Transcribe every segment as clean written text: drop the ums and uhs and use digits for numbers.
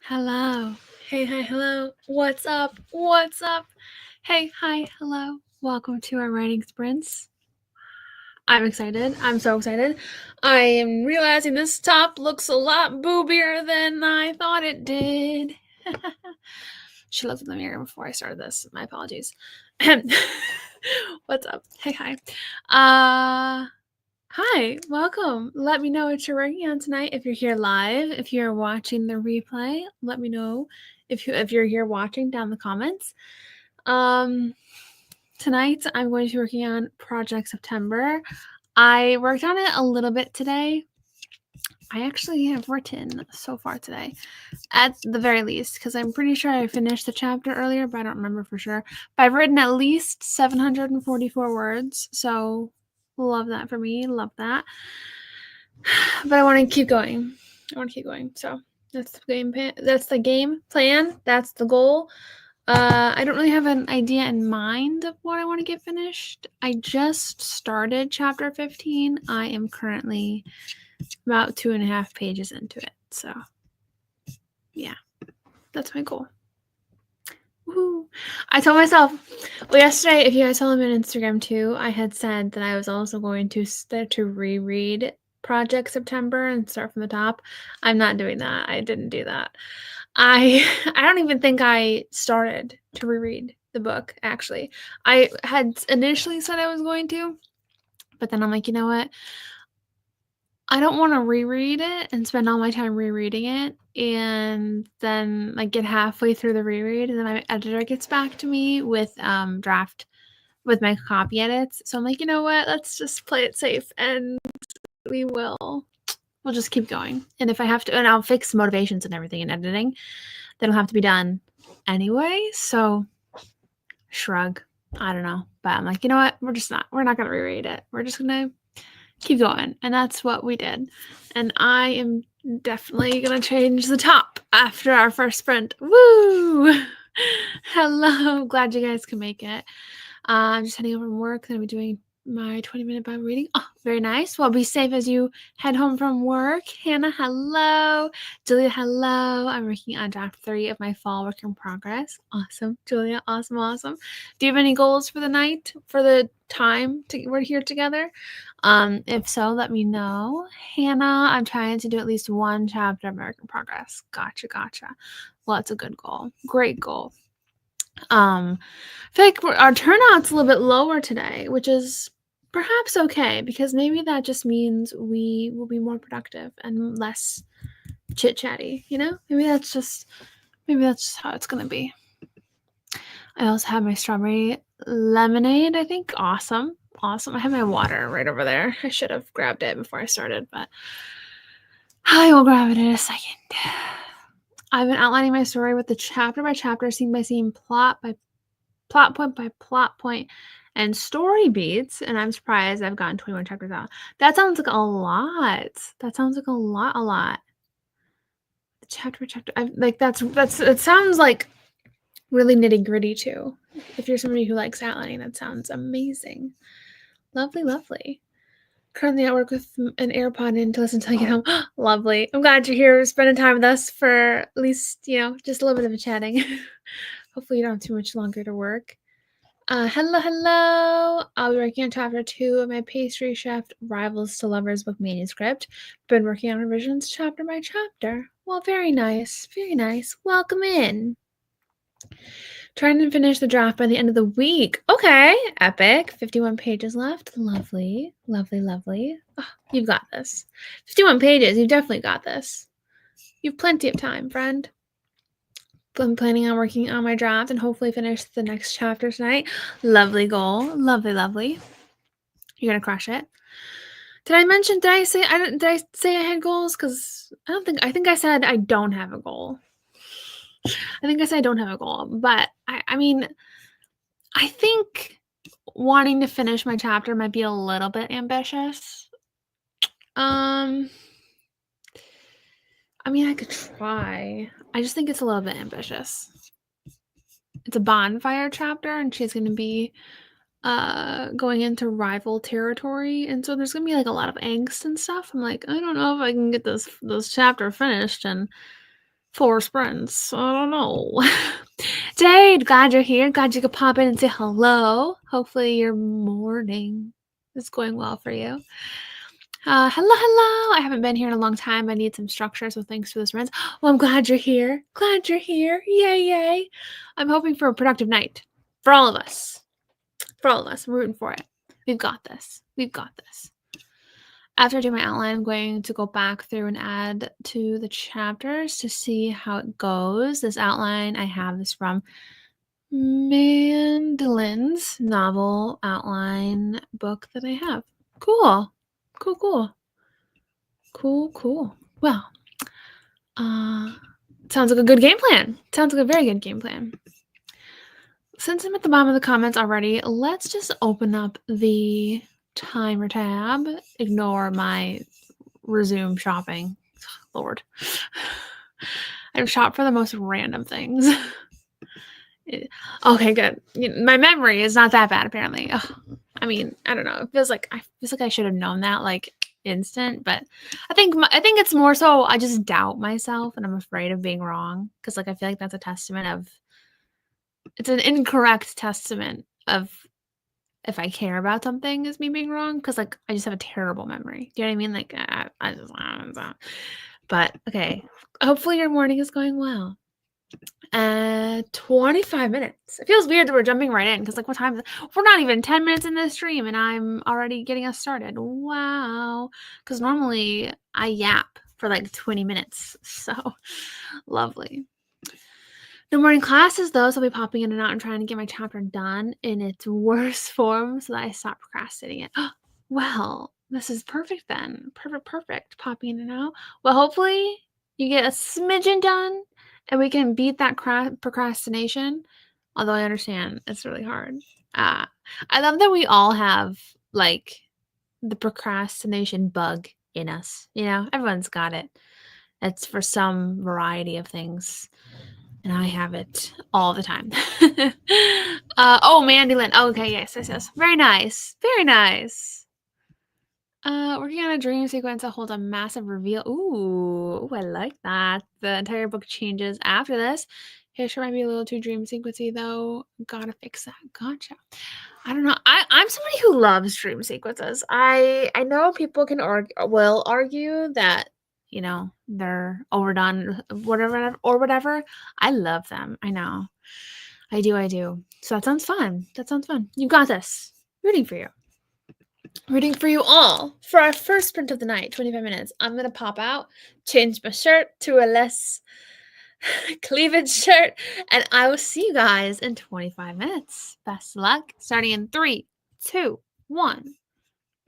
Hello. Hey, hi, hello. What's up? What's up? Hey, hi, hello. Welcome to our writing sprints. I'm excited. I'm so excited. I am realizing this top looks a lot boobier than I thought it did. She looked in the mirror before I started this. My apologies. What's up? Hey, hi. Hi, welcome. Let me know what you're working on tonight. If you're here live, if you're watching the replay, let me know if you're here watching down in the comments. Tonight I'm going to be working on Project September. I worked on it a little bit today. I actually have written so far today, at the very least, because I'm pretty sure I finished the chapter earlier, but I don't remember for sure. But I've written at least 744 words, so love that for me. Love that. But I want to keep going. So that's the game plan. That's the game plan. That's the goal. I don't really have an idea in mind of what I want to get finished. I just started chapter 15. I am currently about 2.5 pages into it. So yeah, that's my goal. Woo. I told myself, well, yesterday, if you guys saw me on Instagram too, I had said that I was also going to reread Project September and start from the top. I'm not doing that. I didn't do that. I don't even think I started to reread the book, actually. I had initially said I was going to, but then I'm like, you know what? I don't want to reread it and spend all my time rereading it and then like get halfway through the reread and then my editor gets back to me with draft with my copy edits. So I'm like, you know what? Let's just play it safe and we'll just keep going. And if I have to, and I'll fix motivations and everything in editing, that'll have to be done anyway. So shrug. I don't know. But I'm like, you know what? We're not going to reread it. We're just going to keep going. And that's what we did. And I am definitely going to change the top after our first sprint. Woo! Hello. Glad you guys can make it. I'm just heading over from work. Then I'll be doing my 20-minute Bible reading. Oh, very nice. Well, be safe as you head home from work. Hannah, hello. Julia, hello. I'm working on draft 3 of my fall work in progress. Awesome. Julia, awesome, awesome. Do you have any goals for the night, for the time we're here together? If so, let me know. Hannah, I'm trying to do at least 1 chapter of work in progress. Gotcha. Well, that's a good goal. Great goal. I feel like our turnout's a little bit lower today, which is perhaps okay, because maybe that just means we will be more productive and less chit-chatty, you know? Maybe that's just how it's gonna be. I also have my strawberry lemonade, I think. Awesome. I have my water right over there. I should have grabbed it before I started, but I will grab it in a second. I've been outlining my story with the chapter by chapter, scene by scene, plot point by plot point, and story beats, and I'm surprised I've gotten 21 chapters out. That sounds like a lot. A lot. Chapter by chapter. It sounds like really nitty-gritty too. If you're somebody who likes outlining, that sounds amazing. Lovely. Currently at work with an AirPod in to listen until I get home. Lovely. I'm glad you're here spending time with us for at least, just a little bit of a chatting. Hopefully you don't have too much longer to work. Hello. I'll be working on chapter 2 of my pastry chef Rivals to Lovers book manuscript. Been working on revisions chapter by chapter. Well, very nice. Welcome in. Trying to finish the draft by the end of the week. Okay, epic. 51 pages left. Lovely, lovely, lovely. Oh, you've got this. 51 pages. You've definitely got this. You've plenty of time, friend. I'm planning on working on my draft and hopefully finish the next chapter tonight. Lovely goal. Lovely, lovely. You're gonna crush it. Did I say I had goals? Because I think I said I don't have a goal. I think I said I don't have a goal, but I mean, I think wanting to finish my chapter might be a little bit ambitious. I mean, I could try. I just think it's a little bit ambitious. It's a bonfire chapter, and she's going to be going into rival territory, and so there's going to be like a lot of angst and stuff. I'm like, I don't know if I can get this chapter finished in 4 sprints. I don't know. Jade, glad you're here. Glad you could pop in and say hello. Hopefully your morning is going well for you. Hello. I haven't been here in a long time. I need some structure, so thanks for this, friends. Well, I'm glad you're here. Glad you're here. Yay. I'm hoping for a productive night for all of us. For all of us. I'm rooting for it. We've got this. After I do my outline, I'm going to go back through and add to the chapters to see how it goes. This outline, I have this from Mandelin's novel outline book that I have. Cool. Well, sounds like a good game plan. Sounds like a very good game plan. Since I'm at the bottom of the comments already, let's just open up the timer tab. Ignore my resume shopping. Lord. I've shopped for the most random things. Okay, good. My memory is not that bad, apparently. Ugh. I mean, I don't know. It feels like I should have known that like instant, but I think it's more so I just doubt myself and I'm afraid of being wrong because like I feel like that's a testament of it's an incorrect testament of if I care about something as me being wrong because like I just have a terrible memory. Do you know what I mean? Like I just but okay. Hopefully your morning is going well. 25 minutes. It feels weird that we're jumping right in because like what time we're not even 10 minutes in this stream and I'm already getting us started. Wow. Because normally I yap for like 20 minutes. So lovely. No morning classes though, so I'll be popping in and out and trying to get my chapter done in its worst form so that I stop procrastinating it. Well, this is perfect then. Perfect. Popping in and out. Well, hopefully you get a smidgen done and we can beat that procrastination. Although I understand it's really hard. I love that we all have like the procrastination bug in us. You know, everyone's got it. It's for some variety of things. And I have it all the time. Oh, Mandy Lynn. Oh, okay, yes. Very nice. Working on a dream sequence that holds a massive reveal. Ooh, I like that. The entire book changes after this. Here, sure might be a little too dream sequency though. Gotta fix that. Gotcha. I don't know. I'm somebody who loves dream sequences. I know people will argue that you know they're overdone, whatever. I love them. I know. I do. So that sounds fun. You got this. Rooting for you. Rooting for you all for our first sprint of the night, 25 minutes. I'm going to pop out, change my shirt to a less cleavage shirt, and I will see you guys in 25 minutes. Best of luck. Starting in 3, 2, 1.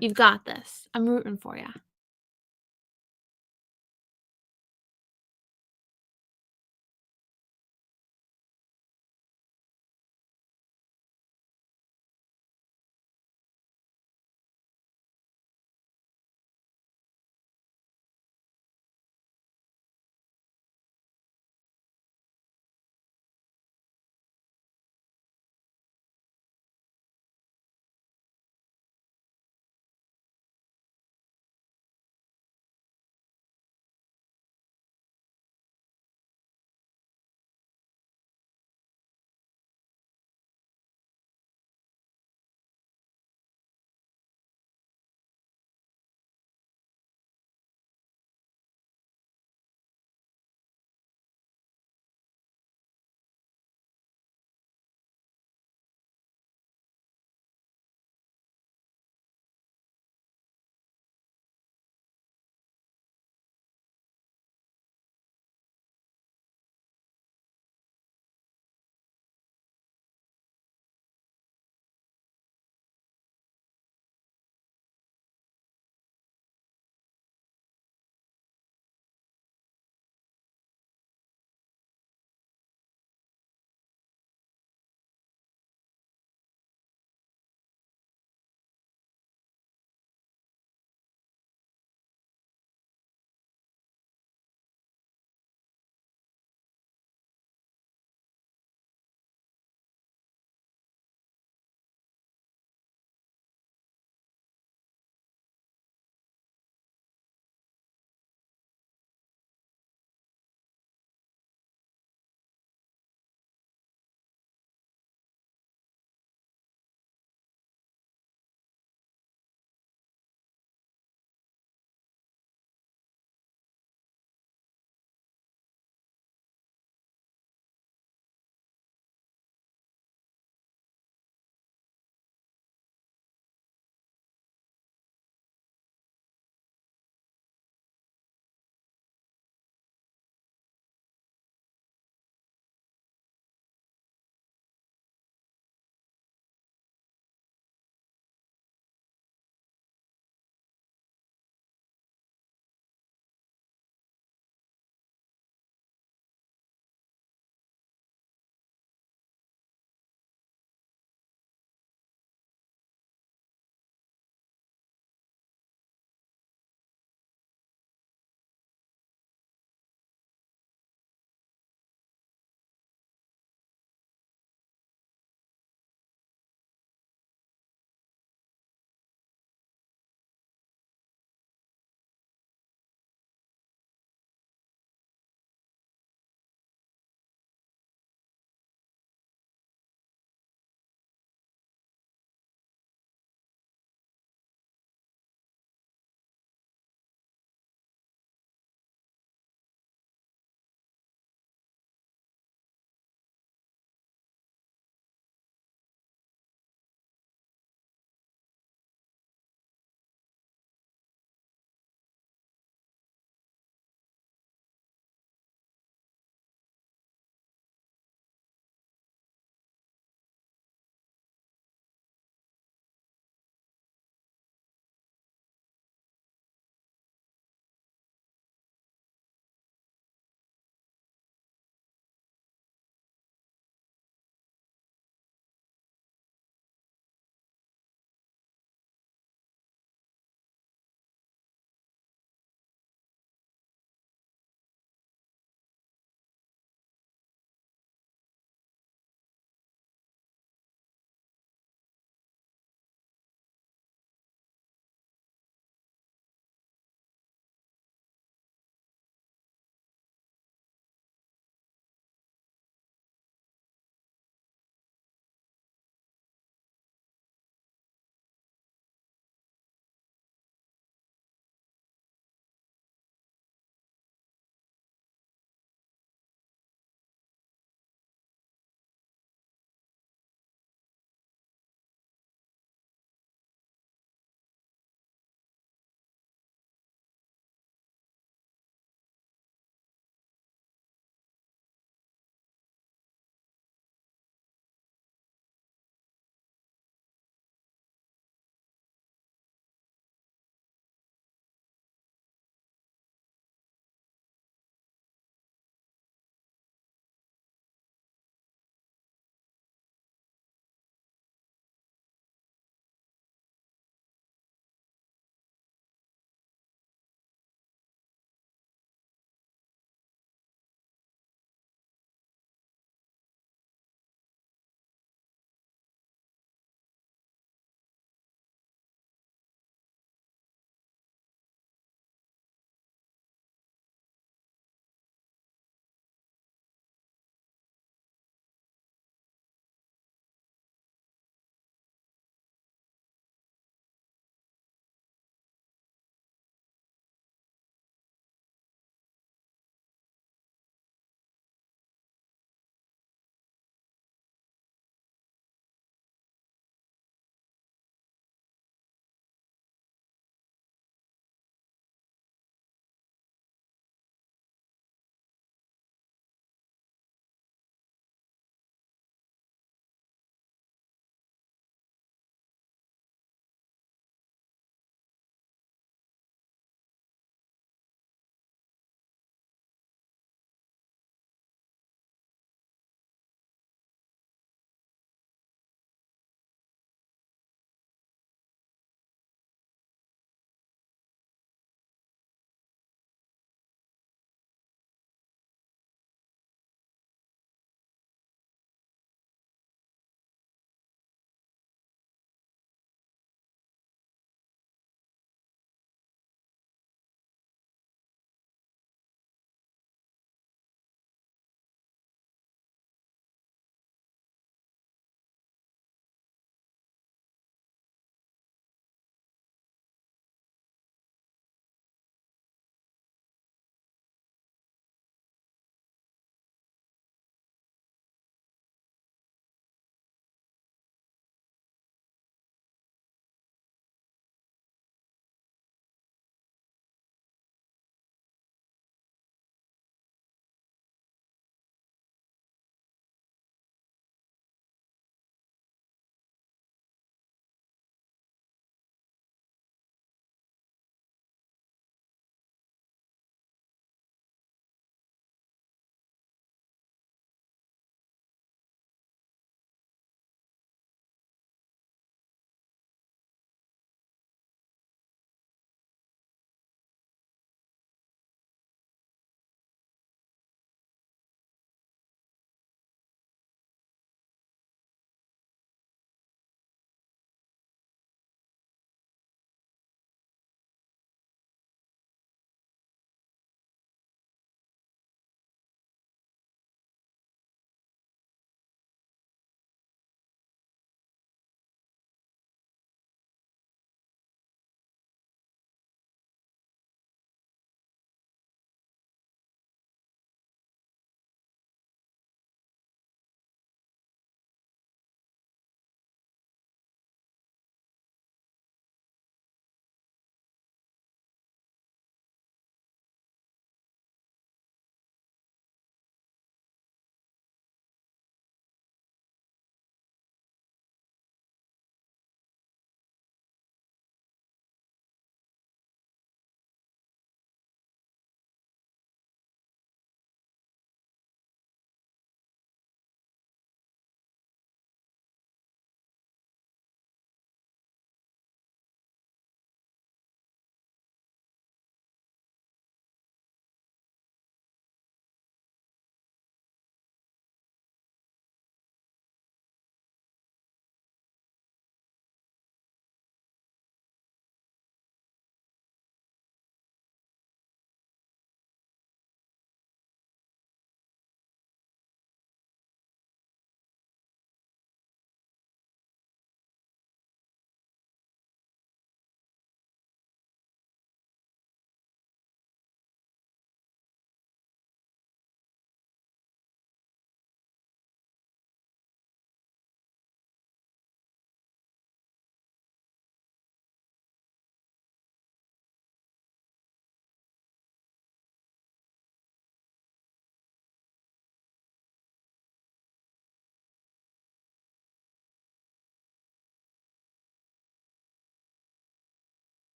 You've got this. I'm rooting for you.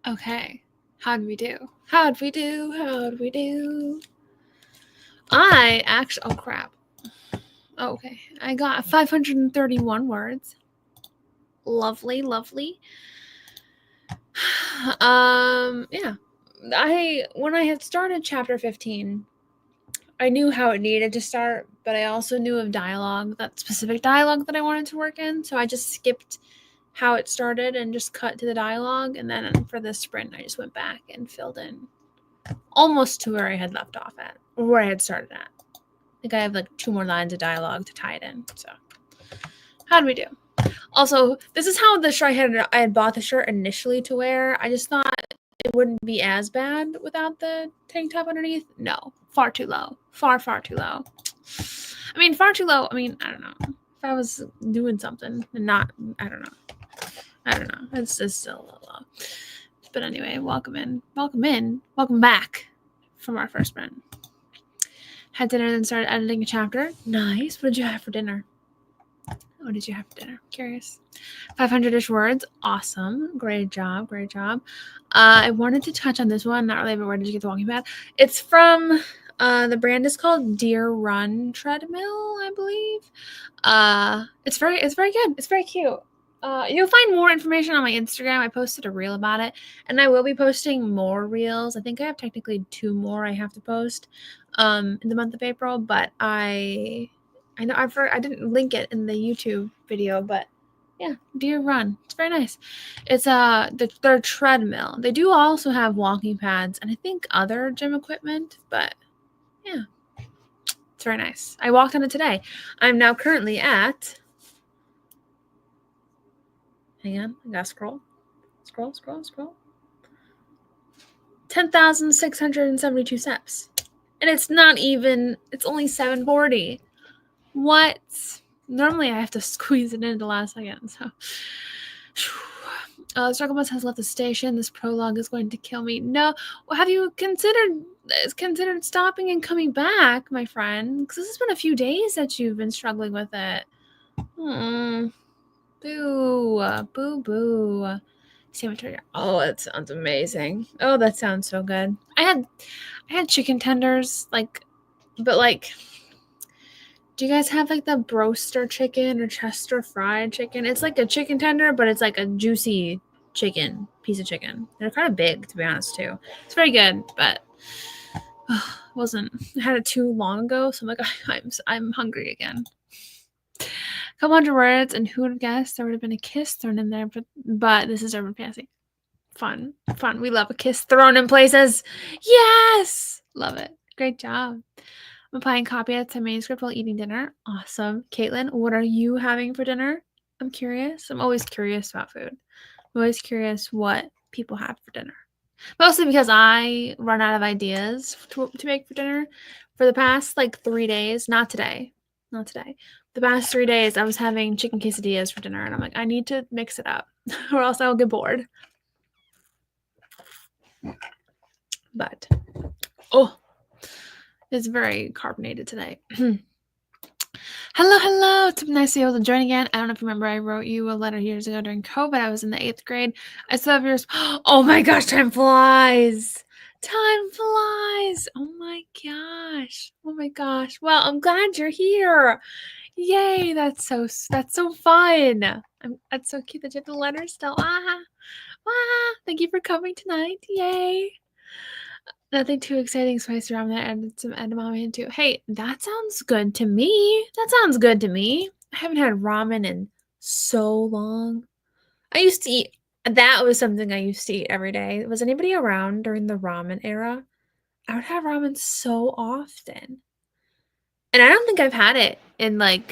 Okay. How'd we do? How'd we do? How'd we do? I actually, oh crap. Okay. I got 531 words. Lovely, lovely. Yeah. When I had started chapter 15, I knew how it needed to start, but I also knew of dialogue, that specific dialogue that I wanted to work in. So I just skipped how it started and just cut to the dialogue. And then for this sprint, I just went back and filled in almost to where I had left off at, or where I had started at. I think I have like 2 more lines of dialogue to tie it in. So how did we do? Also, this is how the shirt I had bought the shirt initially to wear. I just thought it wouldn't be as bad without the tank top underneath. No, far too low. Far too low. I mean, far too low. I mean, I don't know. If I was doing something and not, I don't know. It's still a little low. But anyway, welcome back from our first sprint. Had dinner and started editing a chapter. Nice. What did you have for dinner? What did you have for dinner? Curious. 500-ish words. Awesome. Great job. I wanted to touch on this one. Not really, but where did you get the walking pad? It's from, the brand is called Deer Run Treadmill, I believe. It's very good. It's very cute. You'll find more information on my Instagram. I posted a reel about it, and I will be posting more reels. I think I have technically 2 more I have to post in the month of April, but I know I didn't link it in the YouTube video, but yeah, Deer Run. It's very nice. It's their treadmill. They do also have walking pads and I think other gym equipment, but yeah, it's very nice. I walked on it today. I'm now currently at. Hang on, I gotta scroll. 10,672 steps. And it's only 740. What? Normally I have to squeeze it into the last second, so. The struggle bus has left the station. This prologue is going to kill me. No. Well, have you considered stopping and coming back, my friend? Because this has been a few days that you've been struggling with it. Boo. Boo. Cemetery. Oh, that sounds amazing. Oh, that sounds so good. I had chicken tenders, do you guys have like the broaster chicken or Chester fried chicken? It's like a chicken tender, but it's like a juicy piece of chicken. They're kind of big, to be honest, too. It's very good, but I had it too long ago, so I'm like, I'm hungry again. A couple hundred words, and who would have guessed there would have been a kiss thrown in there, but this is urban fantasy. Fun. We love a kiss thrown in places. Yes! Love it. Great job. I'm applying copy to manuscript while eating dinner. Awesome. Caitlin, what are you having for dinner? I'm curious. I'm always curious about food. I'm always curious what people have for dinner. Mostly because I run out of ideas to make for dinner for the past 3 days. Not today. The past 3 days, I was having chicken quesadillas for dinner, and I'm like, I need to mix it up, or else I'll get bored. But, it's very carbonated today. Hello. It's nice to be able to join again. I don't know if you remember, I wrote you a letter years ago during COVID. I was in the 8th grade. I still have yours. Oh my gosh, time flies. Oh my gosh. Well, I'm glad you're here. Yay, that's so fun. That's so cute that you have the letter still. Thank you for coming tonight. Yay. Nothing too exciting, spicy ramen. I added some edamame into. Hey, that sounds good to me. I haven't had ramen in so long. That was something I used to eat every day. Was anybody around during the ramen era? I would have ramen so often. And I don't think I've had it in I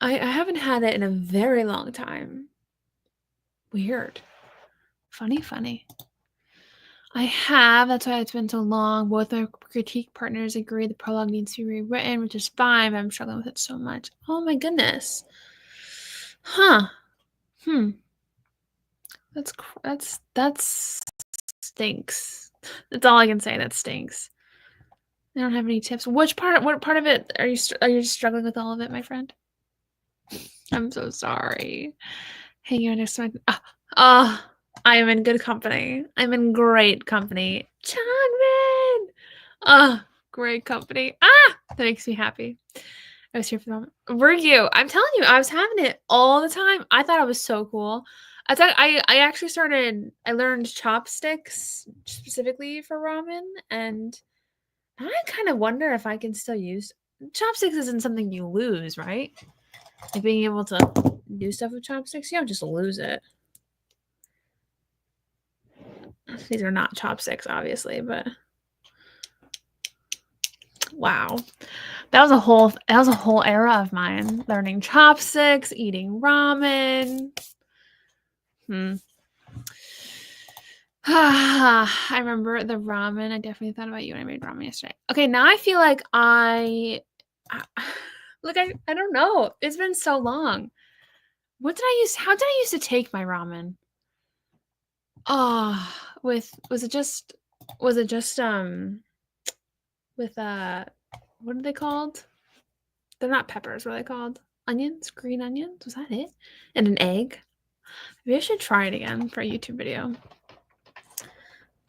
haven't had it in a very long time. Weird. Funny. I have. That's why it's been so long. Both our critique partners agree the prologue needs to be rewritten, which is fine, but I'm struggling with it so much. Oh my goodness. Huh. That stinks. That's all I can say. That stinks. I don't have any tips. What part of it are you just struggling with all of it, my friend? I'm so sorry. Hanging on next to my I am in good company. I'm in great company. Chanmin! Oh, great company. Ah! That makes me happy. I was here for the moment. Were you? I'm telling you, I was having it all the time. I thought it was so cool. I actually I learned chopsticks specifically for ramen, and now I kind of wonder if I can still use chopsticks. Isn't something you lose, right? Like being able to do stuff with chopsticks, you don't just lose it. These are not chopsticks, obviously, but wow. That was a whole era of mine. Learning chopsticks, eating ramen. I remember the ramen. I definitely thought about you when I made ramen yesterday. Okay, now I feel like I don't know. It's been so long. What did I use? How did I used to take my ramen? Oh, was it just with what are they called? They're not peppers. What are they called? Onions? Green onions? Was that it? And an egg? Maybe I should try it again for a YouTube video.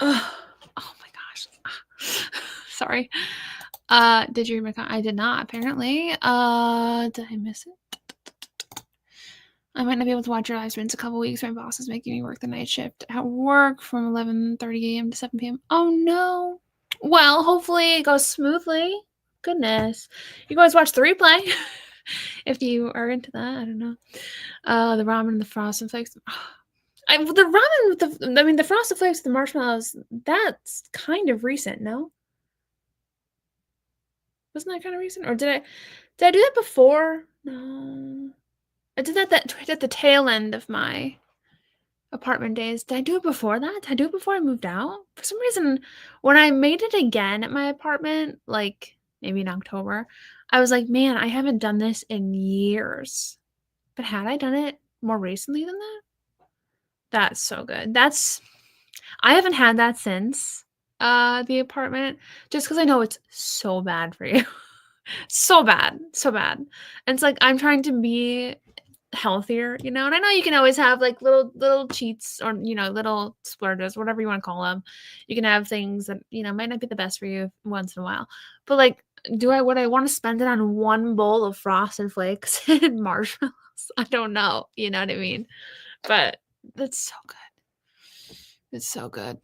Oh my gosh. Sorry. Did you read my comment? I did not, apparently. Did I miss it? I might not be able to watch your live streams in a couple weeks. My boss is making me work the night shift at work from 11:30 a.m. to 7 p.m. Oh no. Well, hopefully it goes smoothly. Goodness. You guys watch the replay if you are into that. I don't know. The ramen and the frosted flakes. The ramen with the frosted flakes, the marshmallows, that's kind of recent, no? Wasn't that kind of recent? Or did I do that before? No. I did that at the tail end of my apartment days. Did I do it before that? Did I do it before I moved out? For some reason, when I made it again at my apartment, like maybe in October, I was like, man, I haven't done this in years. But had I done it more recently than that? That's so good. I haven't had that since the apartment, just because I know it's so bad for you. So bad. So bad. And it's like I'm trying to be healthier, and I know you can always have like little cheats or little splurges, whatever you want to call them. You can have things that might not be the best for you once in a while, but like, would I want to spend it on one bowl of frosted flakes and marshmallows? I don't know, you know what I mean? But it's so good. It's so good.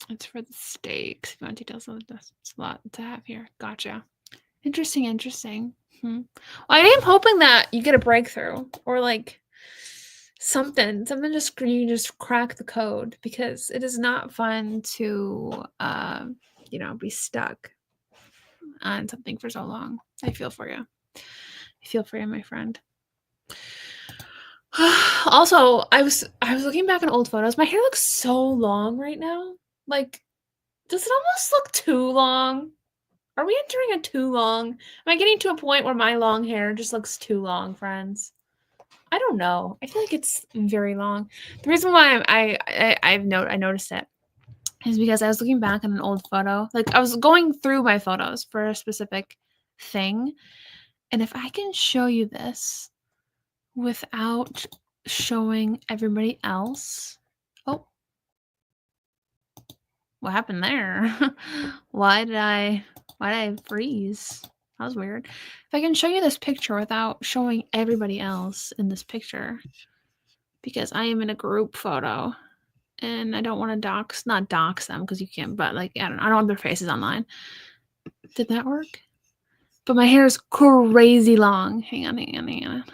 It's for the steaks. If you want details on this, it's a lot to have here. Gotcha. Interesting. Well, I am hoping that you get a breakthrough or like something just you just crack the code, because it is not fun to be stuck on something for so long. I feel for you. My friend. Also, I was looking back at old photos. My hair looks so long right now. Like, does it almost look too long? Are we entering a too long? Am I getting to a point where my long hair just looks too long, friends? I don't know. I feel like it's very long. The reason why I noticed it is because I was looking back on an old photo. Like, I was going through my photos for a specific thing. And if I can show you this without showing everybody else. Oh. What happened there? Why did I freeze? That was weird. If I can show you this picture without showing everybody else in this picture, because I am in a group photo and I don't want to not dox them, because you can't, but like, I don't want their faces online. Did that work? But my hair is crazy long. Hang on. Hang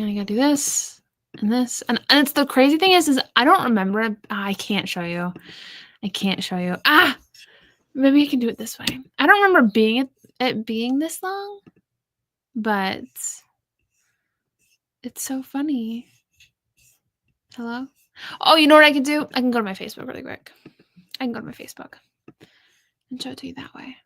on, I gotta do this and this. And it's the crazy thing is I don't remember it. I can't show you. Maybe I can do it this way. I don't remember it being this long, but it's so funny. Hello? Oh, you know what I can do? I can go to my Facebook really quick. I can go to my Facebook and show it to you that way.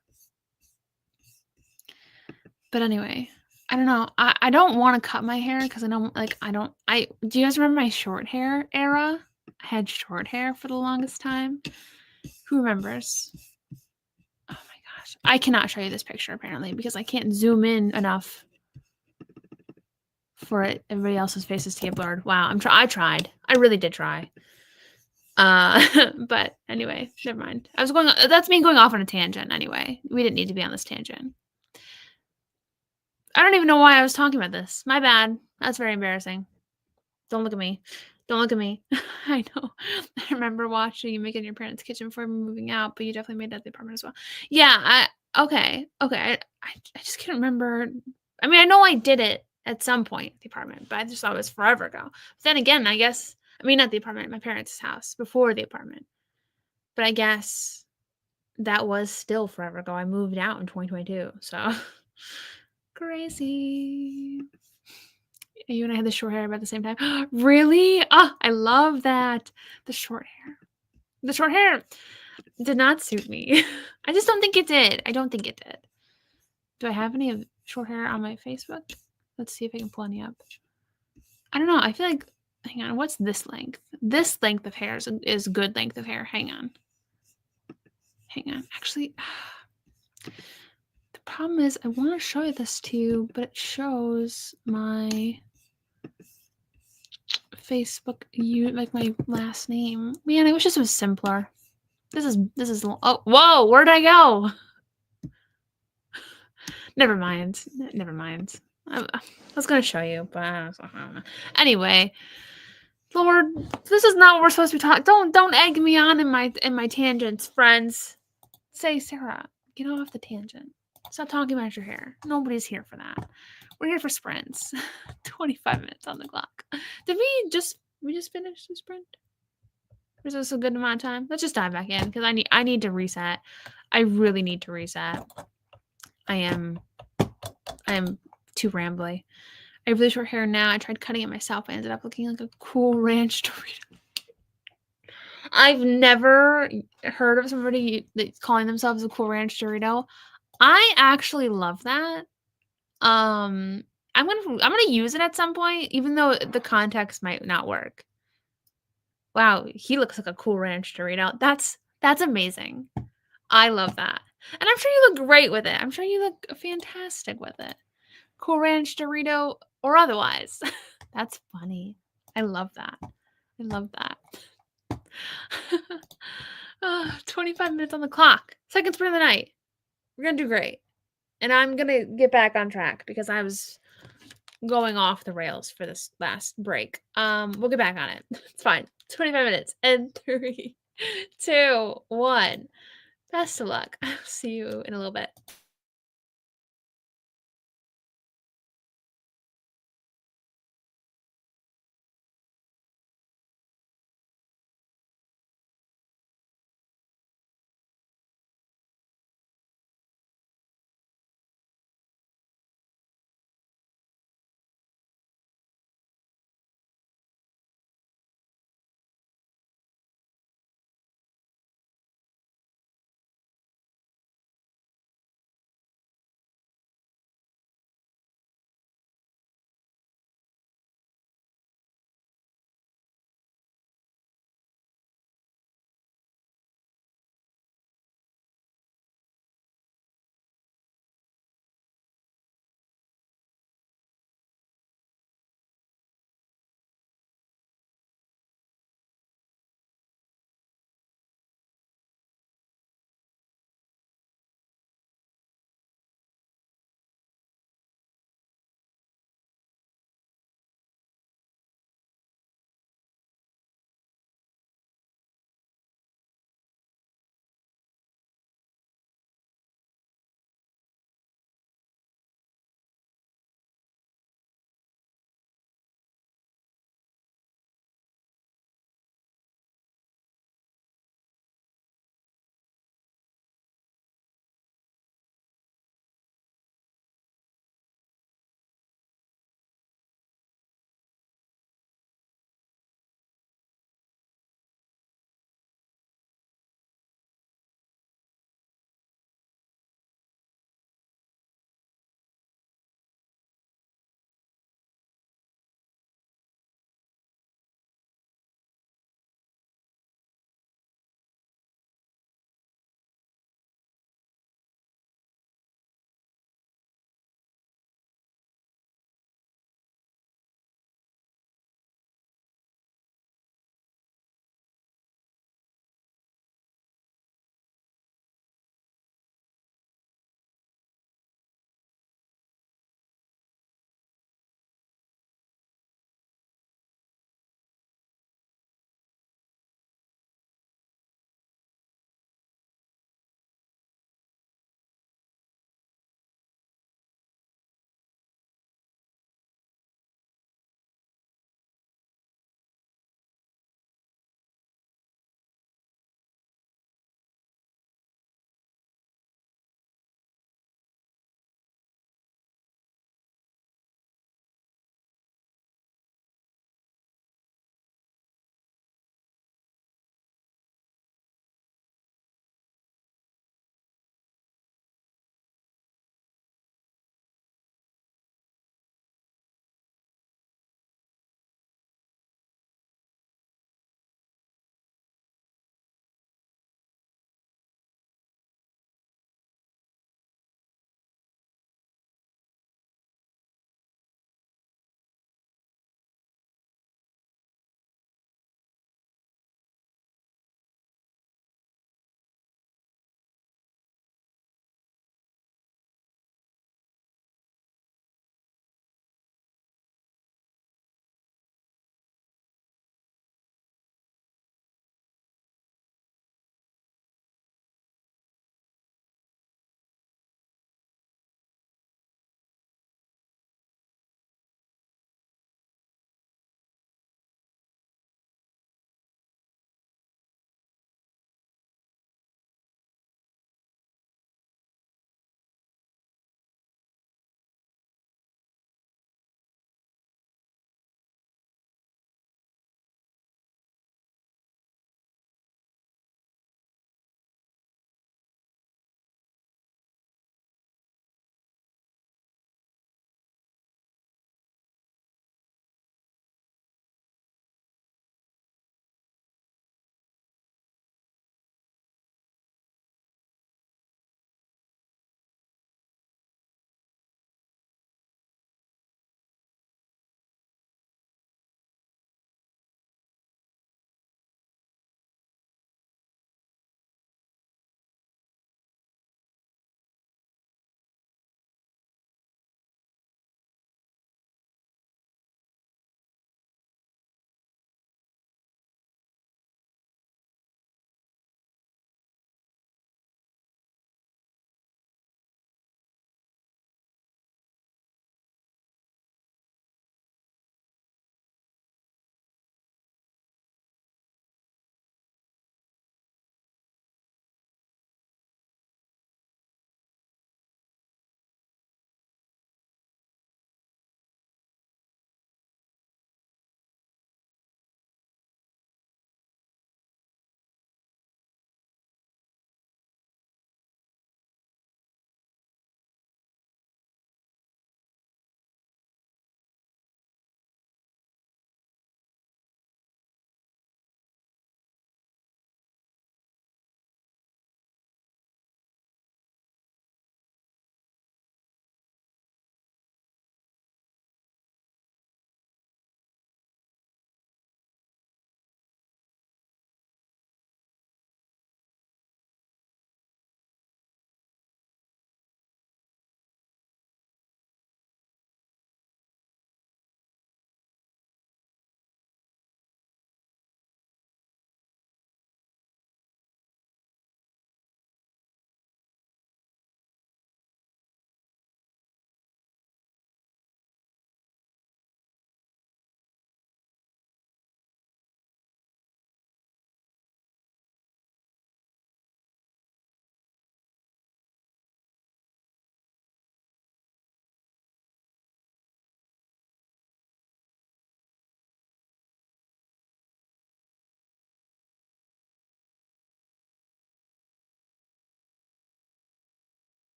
But anyway, I don't know. I don't want to cut my hair because do you guys remember my short hair era? I had short hair for the longest time. Who remembers? Oh my gosh. I cannot show you this picture apparently because I can't zoom in enough for everybody else's faces to get blurred. Wow, I tried. I really did try. But anyway, never mind. That's me going off on a tangent anyway. We didn't need to be on this tangent. I don't even know why I was talking about this. My bad. That's very embarrassing. Don't look at me. Don't look at me. I know. I remember watching you make it in your parents' kitchen before moving out, but you definitely made that at the apartment as well. Yeah, okay. I just can't remember. I mean, I know I did it at some point at the apartment, but I just thought it was forever ago. But then again, I guess, I mean, not the apartment, my parents' house, before the apartment. But I guess that was still forever ago. I moved out in 2022, so crazy. You and I had the short hair about the same time. Really? Oh, I love that. The short hair. The short hair did not suit me. I just don't think it did. I don't think it did. Do I have any of short hair on my Facebook? Let's see if I can pull any up. I don't know. I feel like, hang on, what's this length? This length of hair is good length of hair. Hang on. Actually, the problem is I want to show you this too, but it shows my Facebook, like my last name. Man, I wish this was simpler. This is. Oh, whoa! Where'd I go? Never mind. I was gonna show you, but I don't know. Anyway, Lord, this is not what we're supposed to be talking. Don't egg me on in my tangents, friends. Say, Sarah, get off the tangent. Stop talking about your hair. Nobody's here for that. We're here for sprints. 25 minutes on the clock. Did we just finish the sprint? Is this a good amount of time? Let's just dive back in because I need to reset. I really need to reset. I am too rambly. I have really short hair now. I tried cutting it myself. I ended up looking like a Cool Ranch Dorito. I've never heard of somebody calling themselves a Cool Ranch Dorito. I actually love that. I'm gonna use it at some point, even though the context might not work. Wow, he looks like a Cool Ranch Dorito. That's amazing. I love that. And I'm sure you look great with it. I'm sure you look fantastic with it. Cool Ranch Dorito or otherwise. That's funny. I love that. 25 minutes on the clock. Second sprint of the night. We're going to do great. And I'm going to get back on track because I was going off the rails for this last break. We'll get back on it. It's fine. 25 minutes. And 3, 2, 1. Best of luck. I'll see you in a little bit.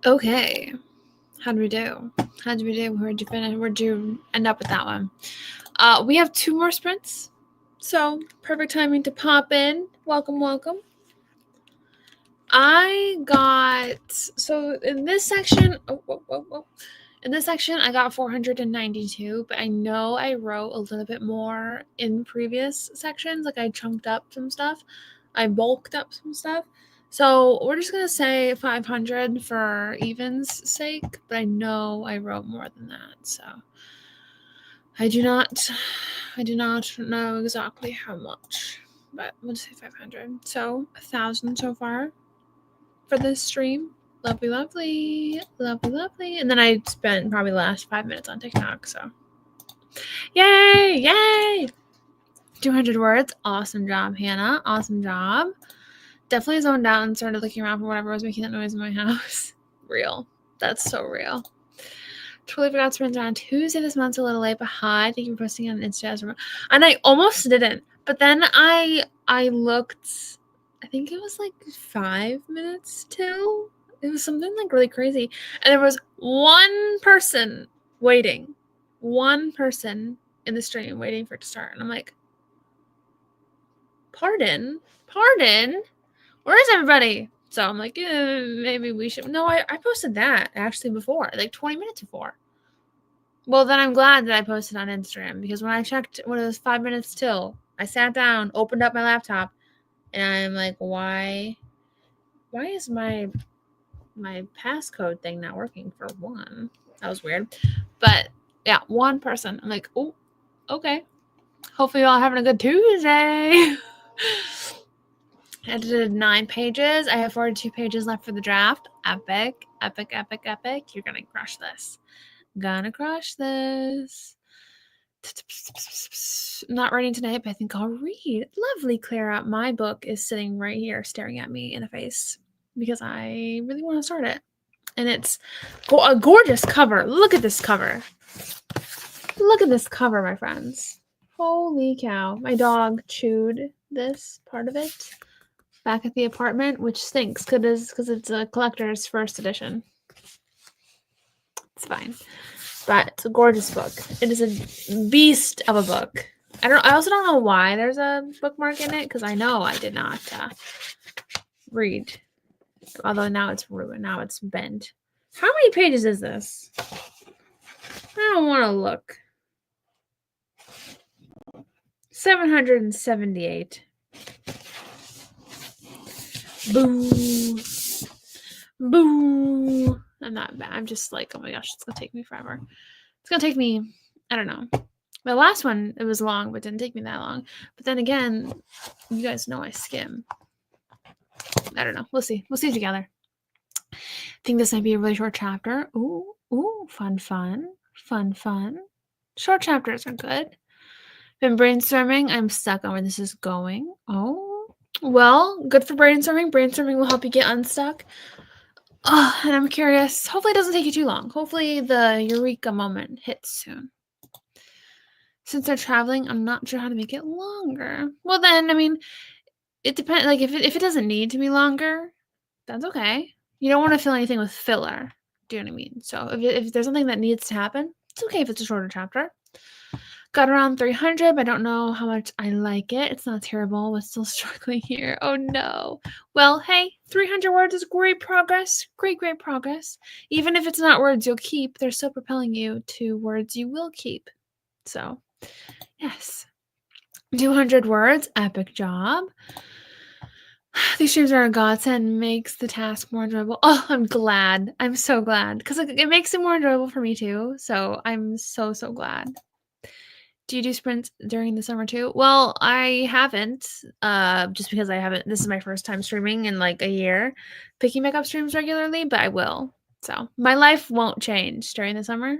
Okay. How did we do? Where'd you finish? Where'd you end up with that one? We have 2 more sprints. So, perfect timing to pop in. Welcome, welcome. So in this section, in this section, I got 492, but I know I wrote a little bit more in previous sections. Like I chunked up some stuff. I bulked up some stuff. So we're just going to say 500 for even's sake, but I know I wrote more than that. So I do not know exactly how much, but we'll say 500. So 1,000 so far for this stream. Lovely, lovely, lovely, lovely. And then I spent probably the last 5 minutes on TikTok, so. Yay! 200 words. Awesome job, Hannah. Awesome job. Definitely zoned out and started looking around for whatever was making that noise in my house. Real. That's so real. Totally forgot sprints on Tuesday this month, a little late, but hi. Thank you for posting on Instagram. And I almost didn't. But then I looked, I think it was like 5 minutes till. It was something like really crazy. And there was one person waiting. One person in the stream waiting for it to start. And I'm like, pardon? Where is everybody? So I'm like, maybe we should. No, I posted that actually before, like 20 minutes before. Well, then I'm glad that I posted on Instagram because when I checked when it was 5 minutes till, I sat down, opened up my laptop, and I'm like, why is my passcode thing not working for one? That was weird. But yeah, one person. I'm like, oh, okay. Hopefully you're all having a good Tuesday. I did 9 pages. I have 42 pages left for the draft. Epic. You're gonna crush this. I'm not writing tonight, but I think I'll read. Lovely, Clara. My book is sitting right here staring at me in the face because I really want to start it. And it's a gorgeous cover. Look at this cover. Look at this cover, my friends. Holy cow. My dog chewed this part of it back at the apartment, which stinks because it's a collector's first edition. It's fine. But it's a gorgeous book. It is a beast of a book. I also don't know why there's a bookmark in it because I know I did not read. Although now it's ruined. Now it's bent. How many pages is this? I don't want to look. 778. Boo. Boo. I'm not bad. I'm just like, oh my gosh, it's going to take me forever. It's going to take me, I don't know. The last one, it was long, but it didn't take me that long. But then again, you guys know I skim. I don't know. We'll see. We'll see together. I think this might be a really short chapter. Ooh, fun. Short chapters are good. Been brainstorming. I'm stuck on where this is going. Oh, well, good for brainstorming. Brainstorming will help you get unstuck. Oh, and I'm curious. Hopefully it doesn't take you too long. Hopefully the eureka moment hits soon. Since they're traveling, I'm not sure how to make it longer. Well, then, I mean, it depends. Like, if it doesn't need to be longer, that's okay. You don't want to fill anything with filler. Do you know what I mean? So if there's something that needs to happen, it's okay if it's a shorter chapter. Got around 300, but I don't know how much I like it. It's not terrible, but still struggling here. Oh, no. Well, hey, 300 words is great progress. Great progress. Even if it's not words you'll keep, they're still propelling you to words you will keep. So, yes. 200 words. Epic job. These streams are a godsend, makes the task more enjoyable. Oh, I'm glad. I'm so glad. Because it makes it more enjoyable for me too. So I'm so glad. Do you do sprints during the summer too? Well, I haven't. Just because I haven't. This is my first time streaming in like a year. Picking back up streams regularly, but I will. So my life won't change during the summer.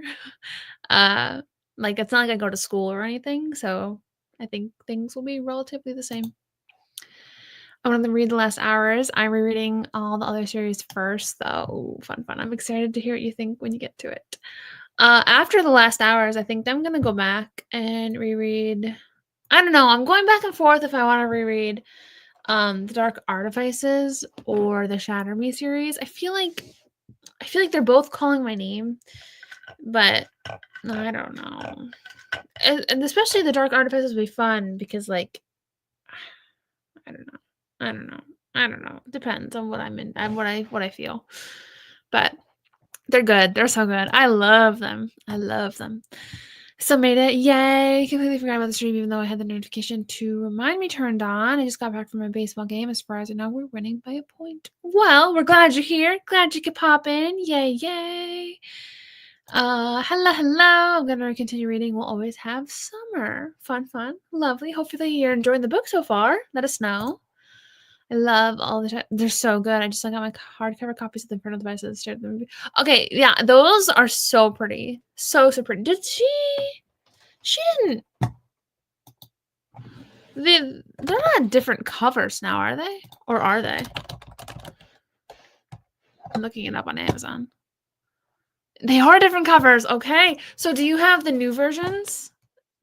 Like it's not like I go to school or anything. So I think things will be relatively the same. I want to read The Last Hours. I'm rereading all the other series first, though. Ooh, fun. I'm excited to hear what you think when you get to it. After The Last Hours, I think I'm going to go back and reread. I don't know. I'm going back and forth if I want to reread The Dark Artifices or the Shatter Me series. I feel like I feel like they're both calling my name, but I don't know. And especially the dark artifices will be fun because, like, I don't know. I don't know. It depends on what I'm in and what I feel. But they're good. They're so good. I love them. I love them. So made it. Yay. Completely forgot about the stream even though I had the notification to remind me turned on. I just got back from my baseball game. As far as I know, we're winning by a point. Well, we're glad you're here. Glad you could pop in. Yay, yay. Hello. I'm gonna continue reading. We'll always have summer. Fun. Lovely. Hopefully you're enjoying the book so far. Let us know. I love all the time. They're so good. I just got my hardcover copies of the Infernal Devices. Okay, yeah, those are so pretty. So pretty. Did she? She didn't. They're not different covers now, are they? Or are they? I'm looking it up on Amazon. They are different covers. Okay. So do you have the new versions?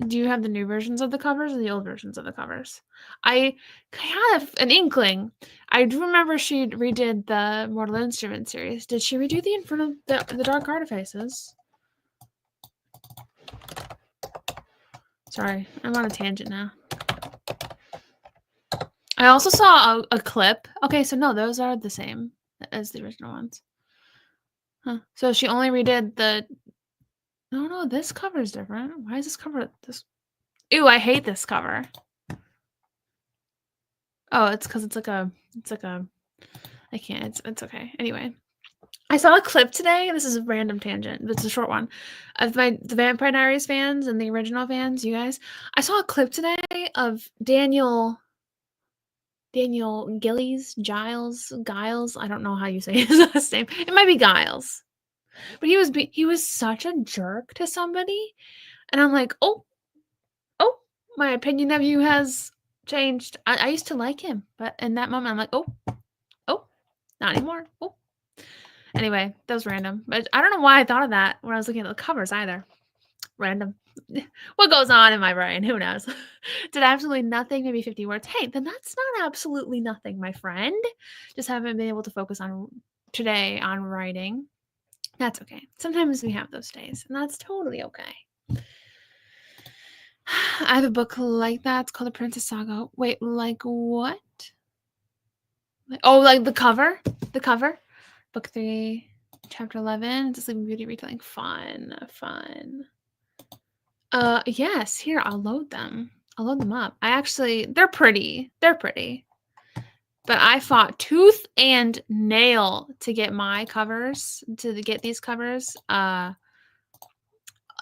Do you have the new versions of the covers or the old versions of the covers? I have an inkling. I do remember she redid the Mortal Instruments series. Did she redo the Infernal, the Dark Artifices? Sorry, I'm on a tangent now. I also saw a clip. Okay, so no, those are the same as the original ones. Huh. So she only redid the... No, this cover is different. Why is this cover this? Ew, I hate this cover. Oh, it's because it's like a I can't. It's okay. Anyway, I saw a clip today. This is a random tangent. It's a short one. Of the Vampire Diaries fans and the original fans, you guys. I saw a clip today of Daniel Giles. I don't know how you say his last name. It might be Giles, but he was such a jerk to somebody, and I'm like, oh, my opinion of you has changed. I used to like him, but in that moment, I'm like, oh, not anymore. Oh. Anyway, that was random. But I don't know why I thought of that when I was looking at the covers either. Random. What goes on in my brain? Who knows? Did absolutely nothing, maybe 50 words. Hey, then that's not absolutely nothing, my friend. Just haven't been able to focus on today on writing. That's okay. Sometimes we have those days, and that's totally okay. I have a book like that. It's called The Princess Saga. Wait, like what? Oh, like the cover? The cover? Book 3, Chapter 11. It's Sleeping Beauty retelling. Fun. Yes. Here, I'll load them. I'll load them up. They're pretty. But I fought tooth and nail to get my covers, to get these covers, all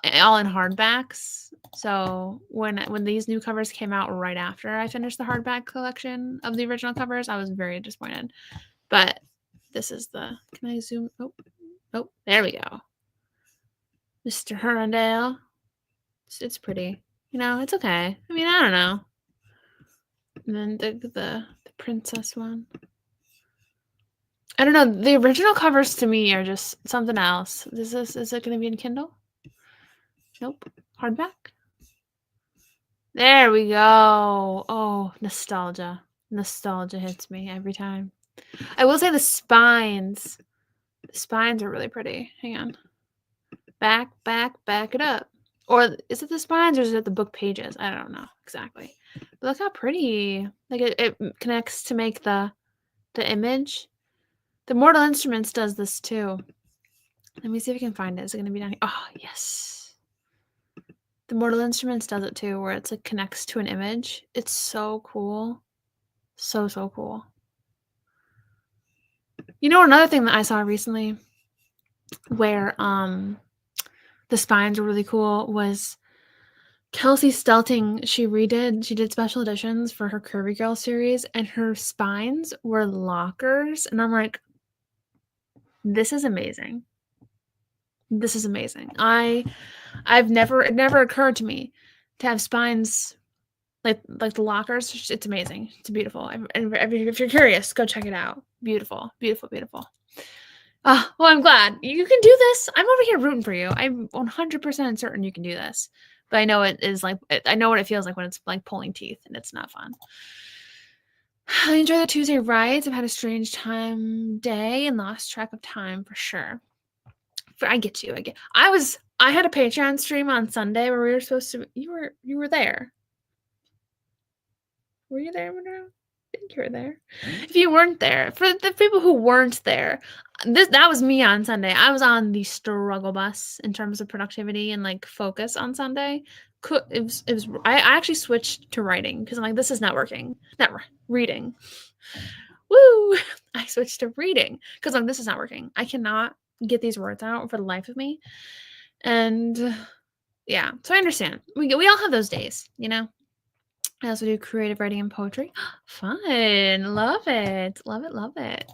in hardbacks. So when these new covers came out right after I finished the hardback collection of the original covers, I was very disappointed. But this is can I zoom? Oh, there we go. Mr. Herondale. It's pretty. You know, it's okay. I mean, I don't know. And then the princess one. I don't know. The original covers to me are just something else. Is it going to be in Kindle? Nope. Hardback? There we go. Oh, nostalgia. Nostalgia hits me every time. I will say the spines. The spines are really pretty. Hang on. Back it up. Or is it the spines or is it the book pages? I don't know exactly. But look how pretty. Like it connects to make the image. The Mortal Instruments does this too. Let me see if I can find it. Is it going to be down here? Oh, yes. The Mortal Instruments does it too, where it's like connects to an image. It's so cool. So cool. You know, another thing that I saw recently where the spines were really cool was Kelsey Stelting. She did special editions for her Curvy Girl series, and her spines were lockers. And I'm like, this is amazing. This is amazing. it never occurred to me to have spines like the lockers. It's amazing. It's beautiful. And if you're curious, go check it out. Beautiful. Well, I'm glad you can do this. I'm over here rooting for you. I'm 100% certain you can do this. But I know it is like, I know what it feels like when it's like pulling teeth and it's not fun. I enjoy the Tuesday rides. I've had a strange day and lost track of time for sure. I get you. I had a Patreon stream on Sunday where we were supposed to. You were there. Were you there, Monroe? I think you were there. If you weren't there, for the people who weren't there, that was me on Sunday. I was on the struggle bus in terms of productivity and like focus on Sunday. I actually switched to writing because I'm like, this is not working. Not reading. Woo! I switched to reading because this is not working. I cannot get these words out for the life of me. And yeah, so I understand. We all have those days, you know? I also do creative writing and poetry. Fun. Love it. Love it. Love it.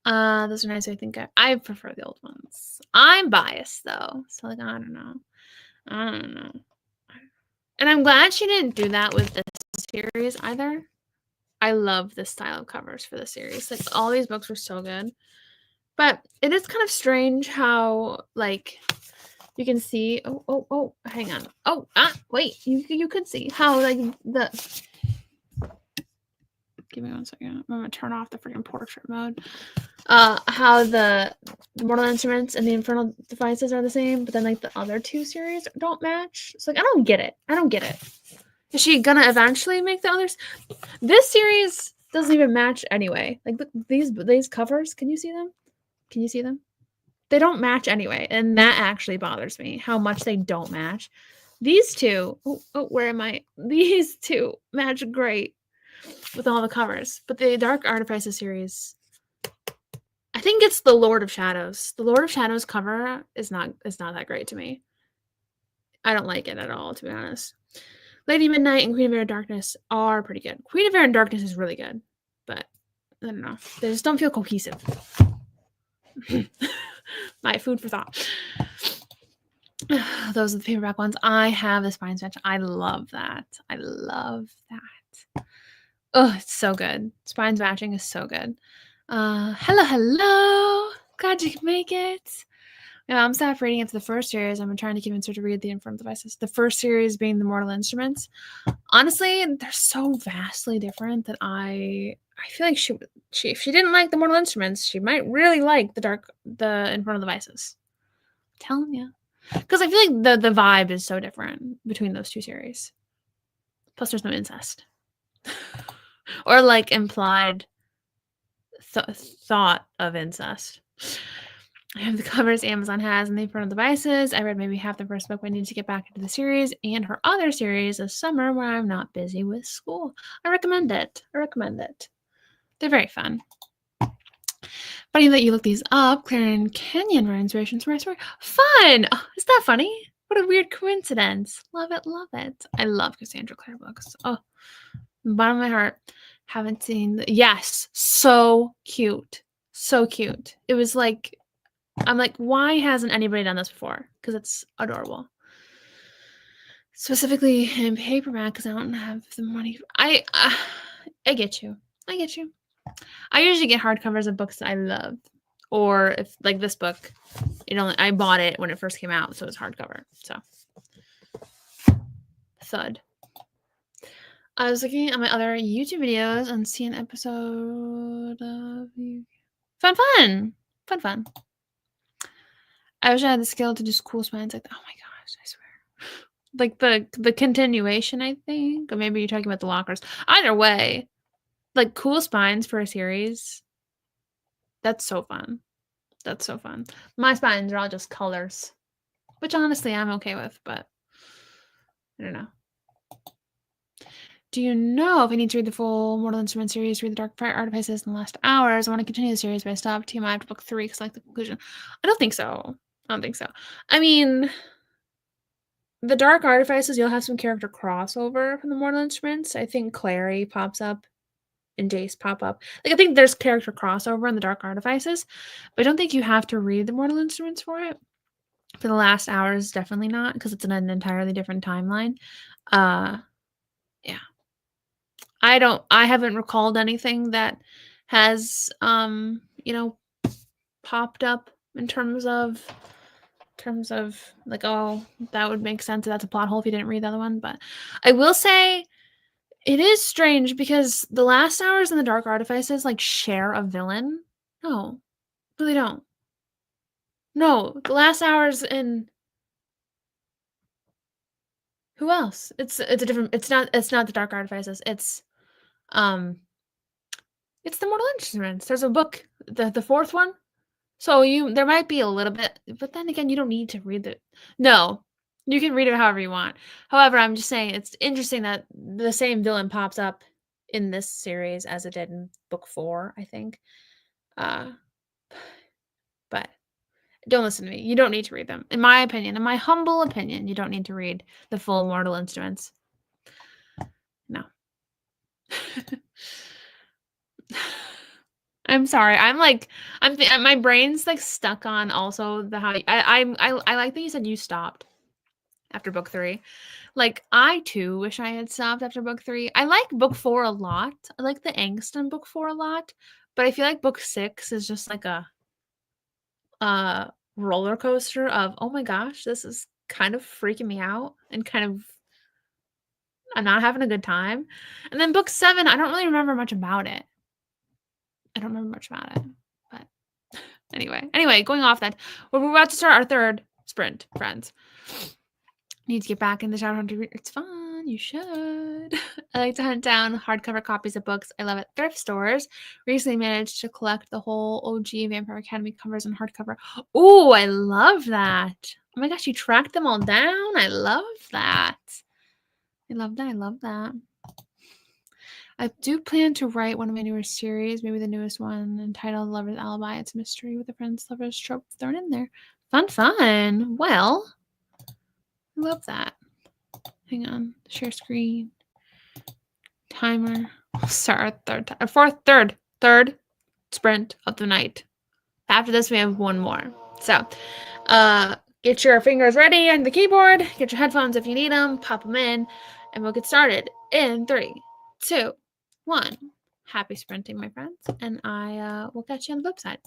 Those are nice. I think I prefer the old ones. I'm biased though. So like, I don't know. And I'm glad she didn't do that with this series either. I love this style of covers for the series. Like all these books were so good. But it is kind of strange how like you can see hang on. Wait, you could see how like the give me 1 second. I'm gonna turn off the freaking portrait mode. How the Mortal Instruments and the Infernal Devices are the same, but then like the other two series don't match. It's like I don't get it. Is she gonna eventually make the others? This series doesn't even match anyway. Like these covers, can you see them? They don't match anyway, and that actually bothers me, how much they don't match. These two, where am I? These two match great with all the covers, but the Dark Artifices series, I think it's the Lord of Shadows. The Lord of Shadows cover is not that great to me. I don't like it at all, to be honest. Lady Midnight and Queen of Air and Darkness are pretty good. Queen of Air and Darkness is really good, but I don't know. They just don't feel cohesive. My food for thought. Those are the paperback ones. I have the Spine Stretch. I love that. Oh, it's so good. Spines matching is so good. Hello. Glad you could make it. Yeah, I'm stopped reading after the first series. I'm trying to convince her to read the Infernal Devices. The first series being the Mortal Instruments. Honestly, they're so vastly different that I feel like if she didn't like the Mortal Instruments, she might really like the Infernal Devices. I'm telling you. Because I feel like the vibe is so different between those two series. Plus, there's no incest. Or like implied thought of incest. I have the covers Amazon has and the Infernal Devices. I read maybe half the first book, but I need to get back into the series and her other series this summer where I'm not busy with school. I recommend it. They're very fun. Funny that you look these up. Clarion Canyon for inspirations for my story. Fun! Oh, is that funny? What a weird coincidence. Love it. I love Cassandra Clare books. Oh, bottom of my heart. Haven't seen yes, so cute. It was like, I'm like, why hasn't anybody done this before? Because it's adorable. Specifically in paperback, because I don't have the money. I get you. I usually get hardcovers of books that I love, or if like this book, I bought it when it first came out, so it's hardcover. So, thud. I was looking at my other YouTube videos and see an episode of you. Fun. I wish I had the skill to just cool spines like that. Oh my gosh, I swear. Like the continuation, I think. Or maybe you're talking about the lockers. Either way, like cool spines for a series. That's so fun. My spines are all just colors. Which honestly I'm okay with, but I don't know. Do you know if I need to read the full Mortal Instruments series, read the Dark Artifices in the last hours? I want to continue the series, but I stopped TMI after book 3 because I like the conclusion. I don't think so. I mean, the Dark Artifices, you'll have some character crossover from the Mortal Instruments. I think Clary pops up and Jace pop up. Like, I think there's character crossover in the Dark Artifices, but I don't think you have to read the Mortal Instruments for it. For the last hours, definitely not, because it's in an entirely different timeline. Yeah. I haven't recalled anything that has, popped up in terms of like, oh, that would make sense. That's a plot hole if you didn't read the other one. But I will say It is strange because the Last Hours and the Dark Artifices like share a villain. No, no, they don't. No, the Last Hours and who else? It's a different. It's not the Dark Artifices. Um it's the Mortal Instruments. There's a book, the fourth one. So there might be a little bit, but then again, you don't need to read it. No, you can read it however you want. However, I'm just saying it's interesting that the same villain pops up in this series as it did in book 4, I think. Uh, but don't listen to me. You don't need to read them. In my opinion, in my humble opinion, you don't need to read the full Mortal Instruments. No. I'm sorry. My brain's like stuck on also the how I like that you said you stopped after book 3. Like I too wish I had stopped after book 3. I like book 4 a lot. I like the angst in book 4 a lot, but I feel like book 6 is just like a roller coaster of, "Oh my gosh, this is kind of freaking me out and kind of I'm not having a good time." And then book 7, I don't really remember much about it. I don't remember much about it. But anyway, going off that, we're about to start our 3rd sprint, friends. Need to get back in the shower to read. It's fun. You should. I like to hunt down hardcover copies of books I love at thrift stores. Recently managed to collect the whole OG Vampire Academy covers on hardcover. Oh, I love that. Oh my gosh, you tracked them all down. I love that. I love that. I love that. I do plan to write one of my newer series, maybe the newest one, entitled Lover's Alibi. It's a mystery with a friend's lover's trope thrown in there. Fun. Well, I love that. Hang on. Share screen. Timer. Start our third sprint of the night. After this, we have one more. So, get your fingers ready on the keyboard. Get your headphones if you need them. Pop them in, and we'll get started in 3, 2, 1. Happy sprinting, my friends, and I will catch you on the website.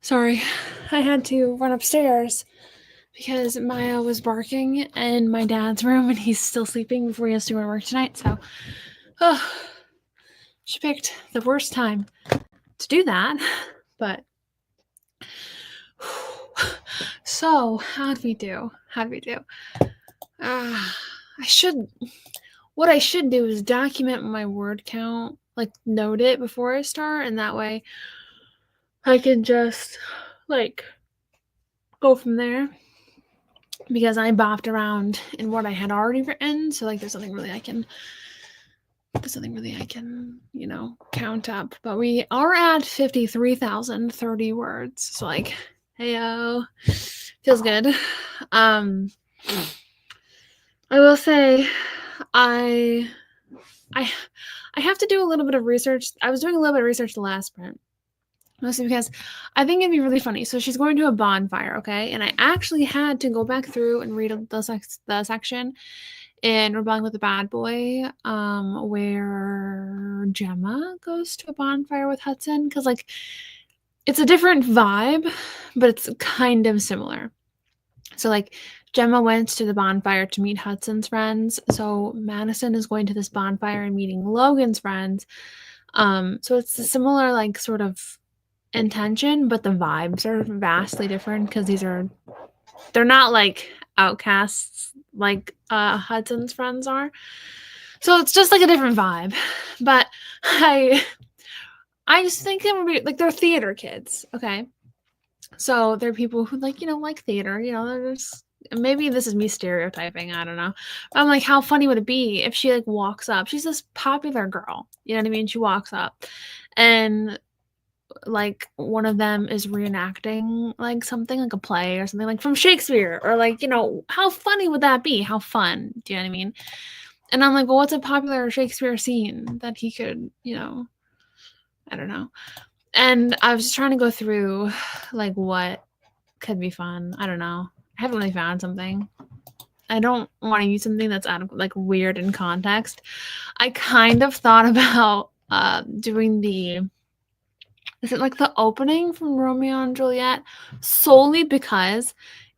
Sorry, I had to run upstairs because Maya was barking in my dad's room and he's still sleeping before he has to go to work tonight. So, she picked the worst time to do that. But, so how'd we do? What I should do is document my word count, like note it before I start, and that way I can just like go from there, because I bopped around in what I had already written, so like there's nothing really I can count up. But we are at 53,030 words, so like, heyo, feels good. I will say I have to do a little bit of research. I was doing a little bit of research the last sprint, mostly because I think it'd be really funny. So she's going to a bonfire, okay? And I actually had to go back through and read the section in Rebelling with the Bad Boy, where Gemma goes to a bonfire with Hudson, because like it's a different vibe, but it's kind of similar. So like Gemma went to the bonfire to meet Hudson's friends, so Madison is going to this bonfire and meeting Logan's friends. So it's a similar like sort of intention, but the vibes are vastly different because they're not like outcasts like Hudson's friends are. So it's just like a different vibe. But I just think it would be like, they're theater kids, okay? So they're people who like theater, they're just, maybe this is me stereotyping, I don't know. But I'm like, how funny would it be if she like walks up? She's this popular girl, you know what I mean? She walks up and like one of them is reenacting like something like a play or something like from Shakespeare, or like, how funny would that be? How fun, do you know what I mean? And I'm like, well, what's a popular Shakespeare scene that he could, I don't know. And I was just trying to go through like what could be fun. I don't know. I haven't really found something. I don't want to use something that's out of like weird in context. I kind of thought about doing is it like the opening from Romeo and Juliet, solely because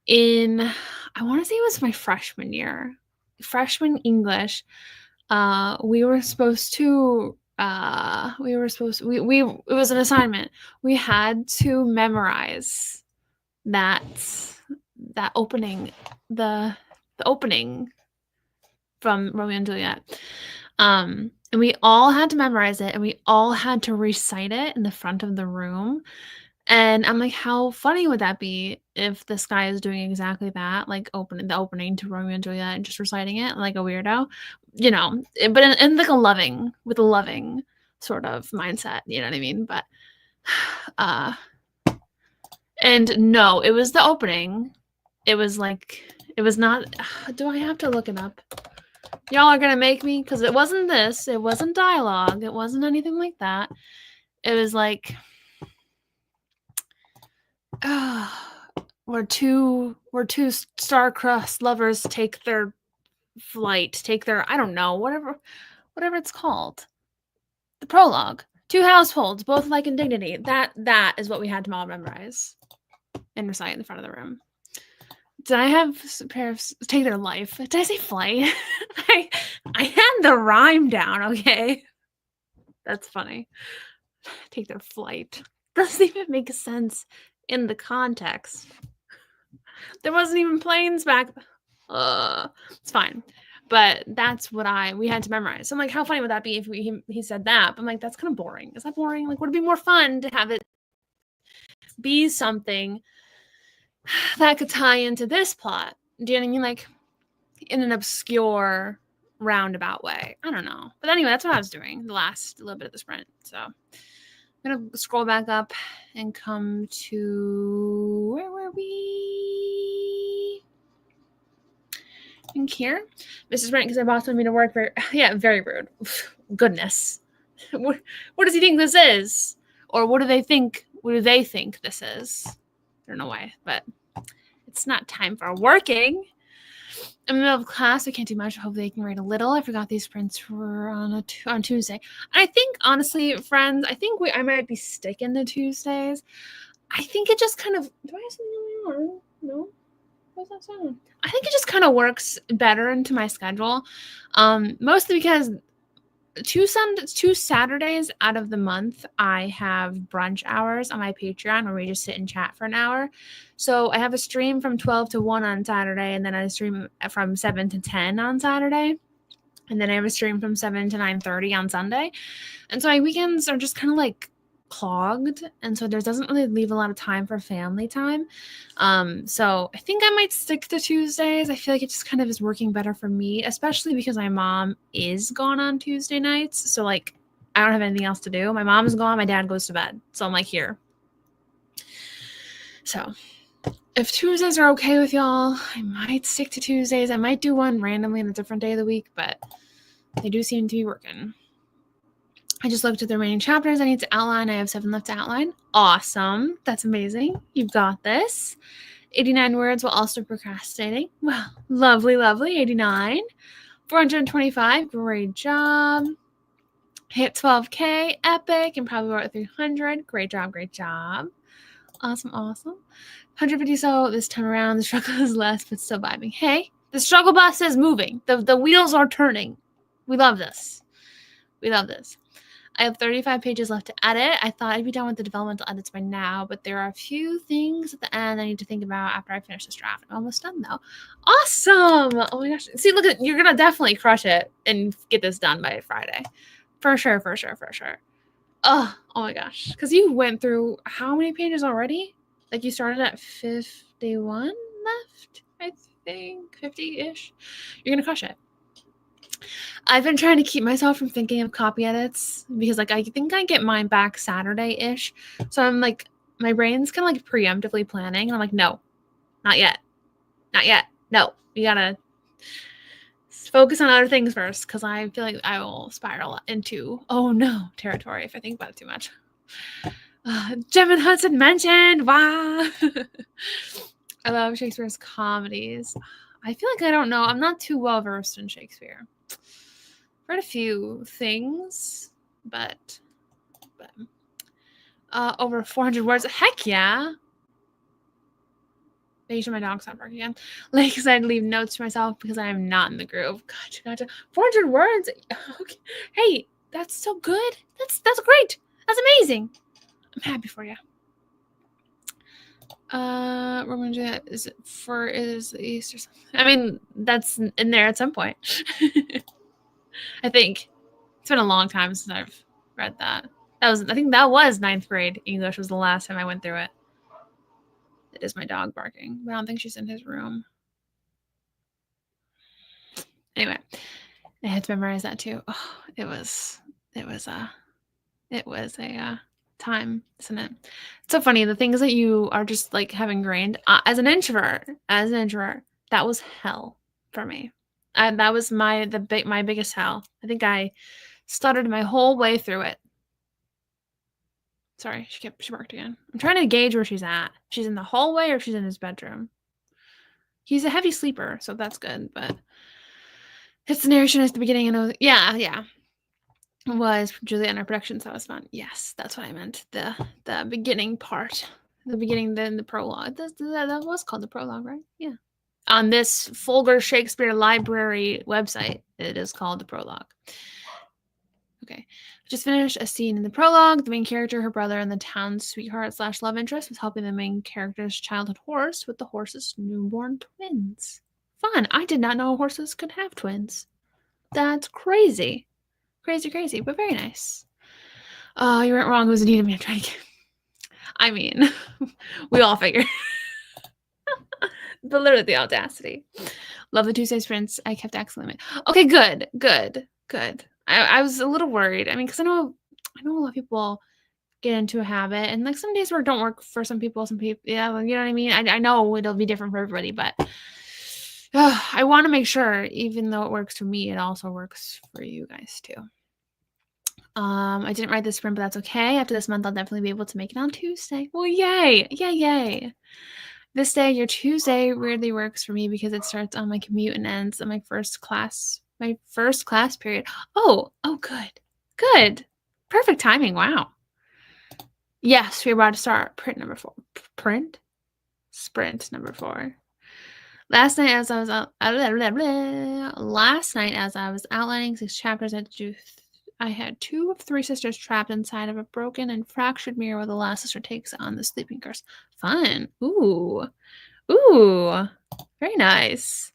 I want to say it was my freshman year, freshman English, we were supposed to it was an assignment. We had to memorize that opening, the opening from Romeo and Juliet. And we all had to memorize it, and we all had to recite it in the front of the room. And I'm like, how funny would that be if this guy is doing exactly that, like the opening to Romeo and Juliet and just reciting it like a weirdo, but in like a loving sort of mindset, you know what I mean? But, and no, it was the opening. It was not, do I have to look it up? Y'all are gonna make me, because it wasn't this. It wasn't dialogue. It wasn't anything like that. It was like, where two star-crossed lovers take their flight, I don't know, whatever it's called. The prologue. Two households, both alike in dignity. That is what we had to all memorize and recite in the front of the room. Did I have a pair of take their life? Did I say flight? I had the rhyme down, okay? That's funny. Take their flight. Doesn't even make sense in the context. There wasn't even planes back. It's fine. But that's what we had to memorize. So I'm like, how funny would that be if he said that? But I'm like, that's kind of boring. Is that boring? Like, would it be more fun to have it be something that could tie into this plot? Do you know what I mean? Like, in an obscure, roundabout way. I don't know. But anyway, that's what I was doing the last little bit of the sprint. So I'm going to scroll back up and come to, where were we? I think here. Mrs. Brent, because my boss wanted me to work very rude. Goodness. What does he think this is? Or what do they think this is? I don't know why, but it's not time for working. In the middle of class, we can't do much. Hopefully I can read a little. I forgot these prints were on Tuesday. I think, honestly, friends, I might be sticking to Tuesdays. I think it just kind of, do I have something on my arm? No. What's that sound? I think it just kind of works better into my schedule. Mostly because two Saturdays out of the month, I have brunch hours on my Patreon where we just sit and chat for an hour. So I have a stream from 12 to 1 on Saturday, and then I stream from 7 to 10 on Saturday. And then I have a stream from 7 to 9:30 on Sunday. And so my weekends are just kind of like clogged, and so there doesn't really leave a lot of time for family time. So I think I might stick to Tuesdays. I feel like it just kind of is working better for me, especially because my mom is gone on Tuesday nights. So like I don't have anything else to do. My mom is gone, my dad goes to bed. So I'm like here. So if Tuesdays are okay with y'all, I might stick to Tuesdays. I might do one randomly on a different day of the week, but they do seem to be working. I just looked at the remaining chapters I need to outline. I have 7 left to outline. Awesome. That's amazing. You've got this. 89 words while also procrastinating. Well, lovely, lovely. 89. 425. Great job. Hit 12K. Epic. And probably about 300. Great job. Great job. Awesome, awesome. 150 so this time around. The struggle is less, but still vibing. Hey, the struggle bus is moving. The wheels are turning. We love this. We love this. I have 35 pages left to edit. I thought I'd be done with the developmental edits by now, but there are a few things at the end I need to think about after I finish this draft. I'm almost done, though. Awesome! Oh my gosh. See, look, you're going to definitely crush it and get this done by Friday. For sure, for sure, for sure. Oh my gosh. Because you went through how many pages already? Like you started at 51 left, I think. 50-ish. You're going to crush it. I've been trying to keep myself from thinking of copy edits because like I think I get mine back Saturday-ish. So I'm like, my brain's kind of like preemptively planning. And I'm like, no, not yet. Not yet. No, you gotta focus on other things first because I feel like I will spiral into, oh no, territory if I think about it too much. Jem and Hudson mentioned, wow. I love Shakespeare's comedies. I feel like I don't know. I'm not too well versed in Shakespeare. Read a few things, but over 400 words. Heck yeah. Making sure my dog's not barking again. Like, because I'd leave notes to myself because I am not in the groove. Gotcha. 400 words. Okay. Hey, that's so good. That's great. That's amazing. I'm happy for you. We're gonna do that. Is the East or something? I mean, that's in there at some point. I think it's been a long time since I've read that. I think that was 9th grade English was the last time I went through it. It is my dog barking, but I don't think she's in his room. Anyway, I had to memorize that too. Oh, it was a time, isn't it? It's so funny. The things that you are just like have ingrained as an introvert, that was hell for me. That was my biggest hell. I think I stuttered my whole way through it. Sorry, she barked again. I'm trying to gauge where she's at. She's in the hallway or she's in his bedroom. He's a heavy sleeper, so that's good. But his narration is the beginning, and yeah. It was Juliana Productions. That was fun. Yes, that's what I meant. The beginning part, the beginning, then the prologue. That was called the prologue, right? Yeah. On this Folger Shakespeare Library website, it is called the prologue. Okay. Just finished a scene in the prologue. The main character, her brother, and the town's sweetheart / love interest was helping the main character's childhood horse with the horse's newborn twins. Fun. I did not know horses could have twins. That's crazy. Crazy, but very nice. Oh, you weren't wrong. It was Anita Man trying to get... I mean, we all figured. But literally the audacity. Love the Tuesday sprints. I kept excellent. Okay, good. I was a little worried. I mean, because I know a lot of people get into a habit, and like some days work don't work for some people. Yeah, you know what I mean. I know it'll be different for everybody, but I want to make sure, even though it works for me, it also works for you guys too. I didn't write this sprint, but that's okay. After this month, I'll definitely be able to make it on Tuesday. Well, yay! This day, your Tuesday weirdly works for me because it starts on my commute and ends on my first class period. Oh, good. Perfect timing. Wow. Yes, we're about to start print number 4. Print? Sprint number 4. Last night as I was outlining 6 chapters, I had 2 of 3 sisters trapped inside of a broken and fractured mirror where the last sister takes on the sleeping curse. Fun. Ooh. Ooh. Very nice.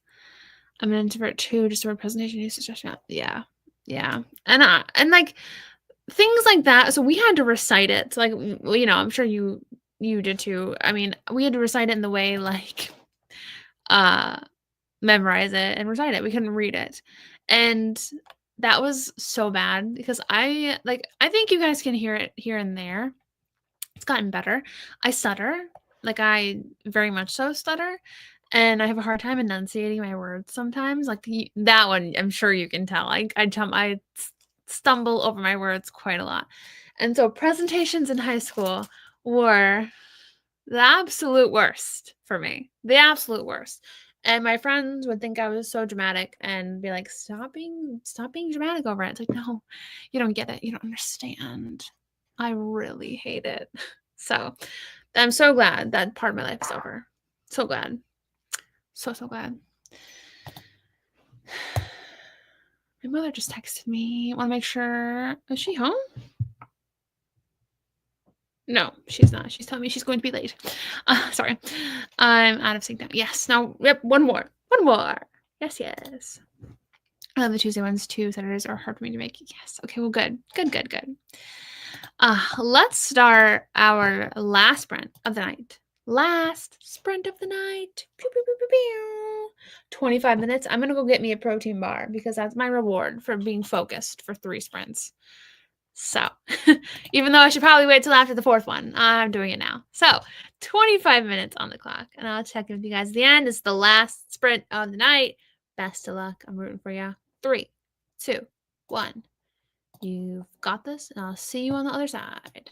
I'm an introvert too, just a presentation use to yeah. Yeah. And like things like that. So we had to recite it. So like you know, I'm sure you did too. I mean, we had to recite it in the way like uh memorize it and recite it. We couldn't read it. And that was so bad because I think you guys can hear it here and there. It's gotten better. I stutter. Like I very much so stutter. And I have a hard time enunciating my words sometimes. Like that one, I'm sure you can tell. I stumble over my words quite a lot. And so presentations in high school were the absolute worst for me. The absolute worst. And my friends would think I was so dramatic and be like, stop being dramatic over it. It's like, no, you don't get it. You don't understand. I really hate it. So I'm so glad that part of my life is over. So glad. So glad. My mother just texted me. I want to make sure. Is she home? No, she's not. She's telling me she's going to be late. Sorry. I'm out of sync now. Yes. Now, yep. One more. One more. Yes, yes. I love the Tuesday ones too. Saturdays are hard for me to make. Yes. Okay. Well, good. Good. Let's start our last sprint of the night. Last sprint of the night. Pew, pew, pew, pew, pew. 25 minutes. I'm going to go get me a protein bar because that's my reward for being focused for 3 sprints. So, even though I should probably wait till after the 4th one, I'm doing it now. So, 25 minutes on the clock, and I'll check in with you guys at the end. It's the last sprint of the night. Best of luck. I'm rooting for you. 3, 2, 1. You've got this, and I'll see you on the other side.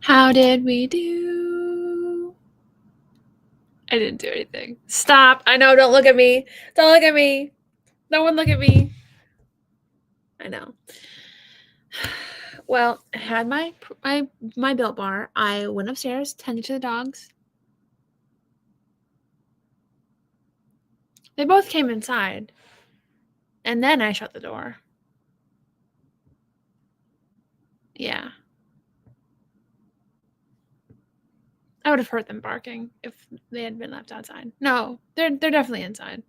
How did we do? I didn't do anything. Stop. I know. Don't look at me. Don't look at me. No one look at me. I know. Well, I had my Built Bar. I went upstairs, tended to the dogs. They both came inside. And then I shut the door. Yeah. I would have heard them barking if they had been left outside. No, they're definitely inside.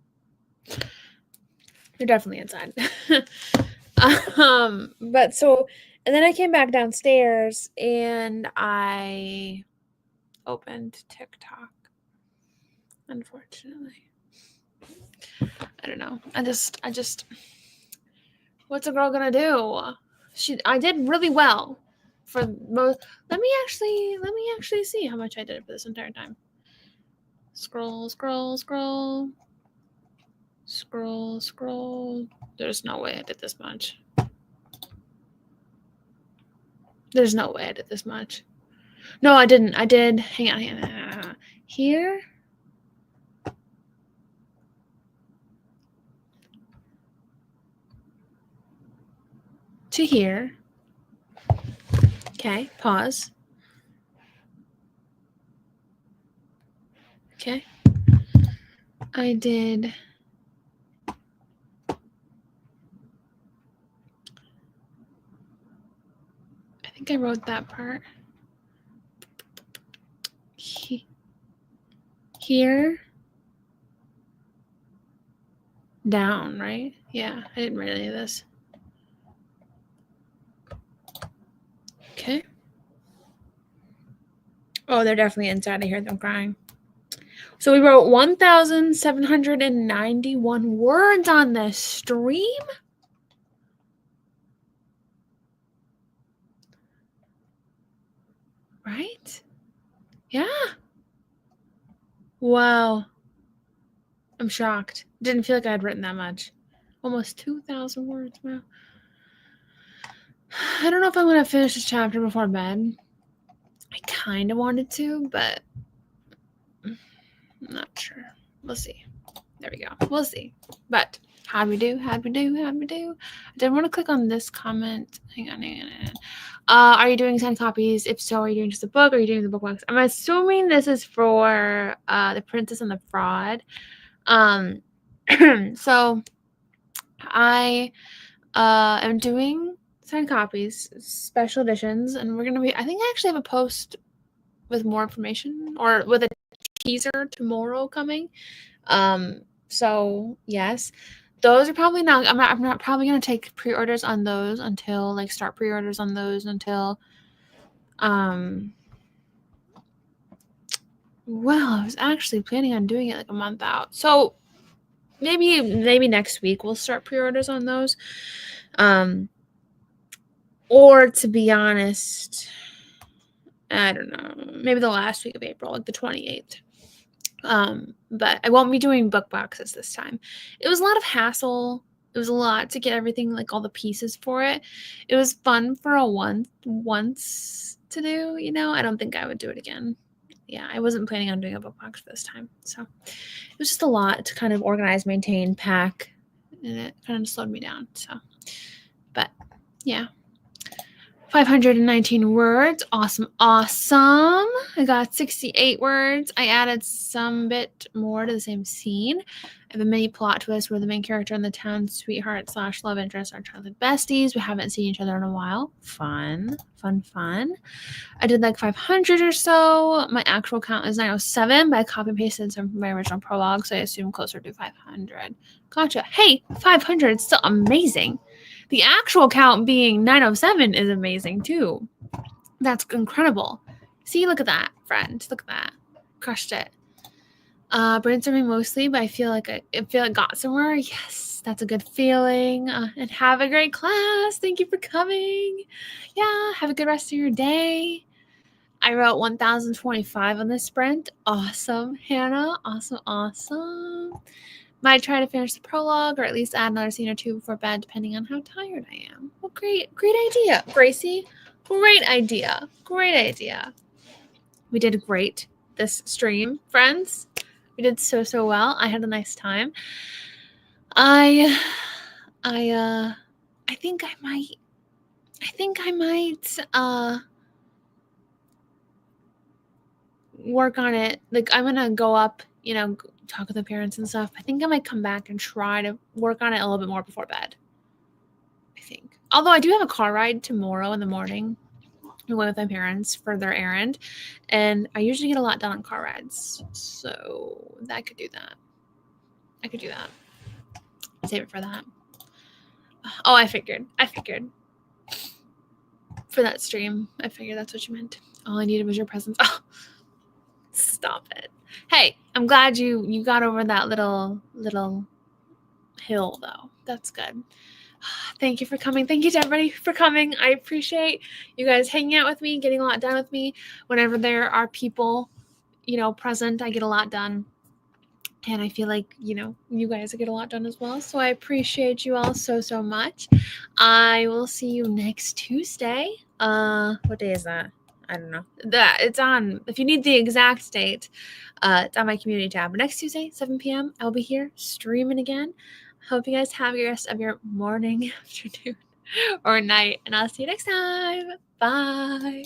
They're definitely inside. But so, and then I came back downstairs and I opened TikTok. Unfortunately, I don't know. I just, what's a girl gonna do? I did really well for most. Let me actually see how much I did for this entire time. Scroll. There's no way I did this much. There's no way I did this much. No, I didn't. I did. Hang on. Here. To here. Okay, pause. Okay. I did. I think I wrote that part. Here. Down, right? Yeah, I didn't write any of this. Okay. Oh, they're definitely inside. I hear them crying. So we wrote 1,791 words on this stream. Right? Yeah. Wow. I'm shocked. Didn't feel like I had written that much. Almost 2,000 words. Wow. I don't know if I'm going to finish this chapter before bed. I kind of wanted to, but I'm not sure. We'll see. There we go. We'll see. But how'd we do? I did want to click on this comment. Hang on. Are you doing signed copies? If so, are you doing just a book or are you doing the book box? I'm assuming this is for The Princess and the Fraud. So I am doing signed copies, special editions, and we're gonna be. I think I actually have a post with more information or with a teaser tomorrow coming. So yes, those are probably not. I'm not probably gonna take pre-orders on those until start pre-orders on those until. Well, I was actually planning on doing it a month out, so maybe next week we'll start pre-orders on those. Or to be honest, I don't know, maybe the last week of April, the 28th. But I won't be doing book boxes this time. It was a lot of hassle. It was a lot to get everything, all the pieces for it. It was fun for a once to do, I don't think I would do it again. Yeah, I wasn't planning on doing a book box this time. So it was just a lot to kind of organize, maintain, pack, and it kind of slowed me down. So, but yeah. 519 words. Awesome. I got 68 words. I added some bit more to the same scene. I have a mini plot twist where the main character and the town sweetheart / love interest are childhood besties. We haven't seen each other in a while. Fun. I did 500 or so. My actual count is 907, but I copy and pasted some from my original prologue, so I assume closer to 500. Gotcha. Hey, 500 is still amazing. The actual count being 907 is amazing too. That's incredible. See, look at that, friend. Look at that. Crushed it. Brainstorming mostly, but I feel like I got somewhere. Yes, that's a good feeling. And have a great class. Thank you for coming. Yeah, have a good rest of your day. I wrote 1,025 on this sprint. Awesome, Hannah. Awesome. Might try to finish the prologue or at least add another scene or two before bed, depending on how tired I am. Well, great idea, Gracie. Great idea. Great idea. We did great this stream, friends. We did so well. I had a nice time. I think I might work on it. Like, I'm gonna go up, talk with the parents and stuff. I think I might come back and try to work on it a little bit more before bed. I think. Although I do have a car ride tomorrow in the morning. I'm going with my parents for their errand, and I usually get a lot done on car rides, so I could do that. Save it for that. Oh, I figured. For that stream, I figured that's what you meant. All I needed was your presence. Oh, stop it. Hey, I'm glad you got over that little hill, though. That's good. Thank you for coming. Thank you to everybody for coming. I appreciate you guys hanging out with me, getting a lot done with me. Whenever there are people, present, I get a lot done. And I feel like, you guys get a lot done as well. So I appreciate you all so much. I will see you next Tuesday. What day is that? I don't know. It's on, if you need the exact date, it's on my community tab. Next Tuesday, 7 p.m., I'll be here streaming again. Hope you guys have the rest of your morning, afternoon, or night. And I'll see you next time. Bye.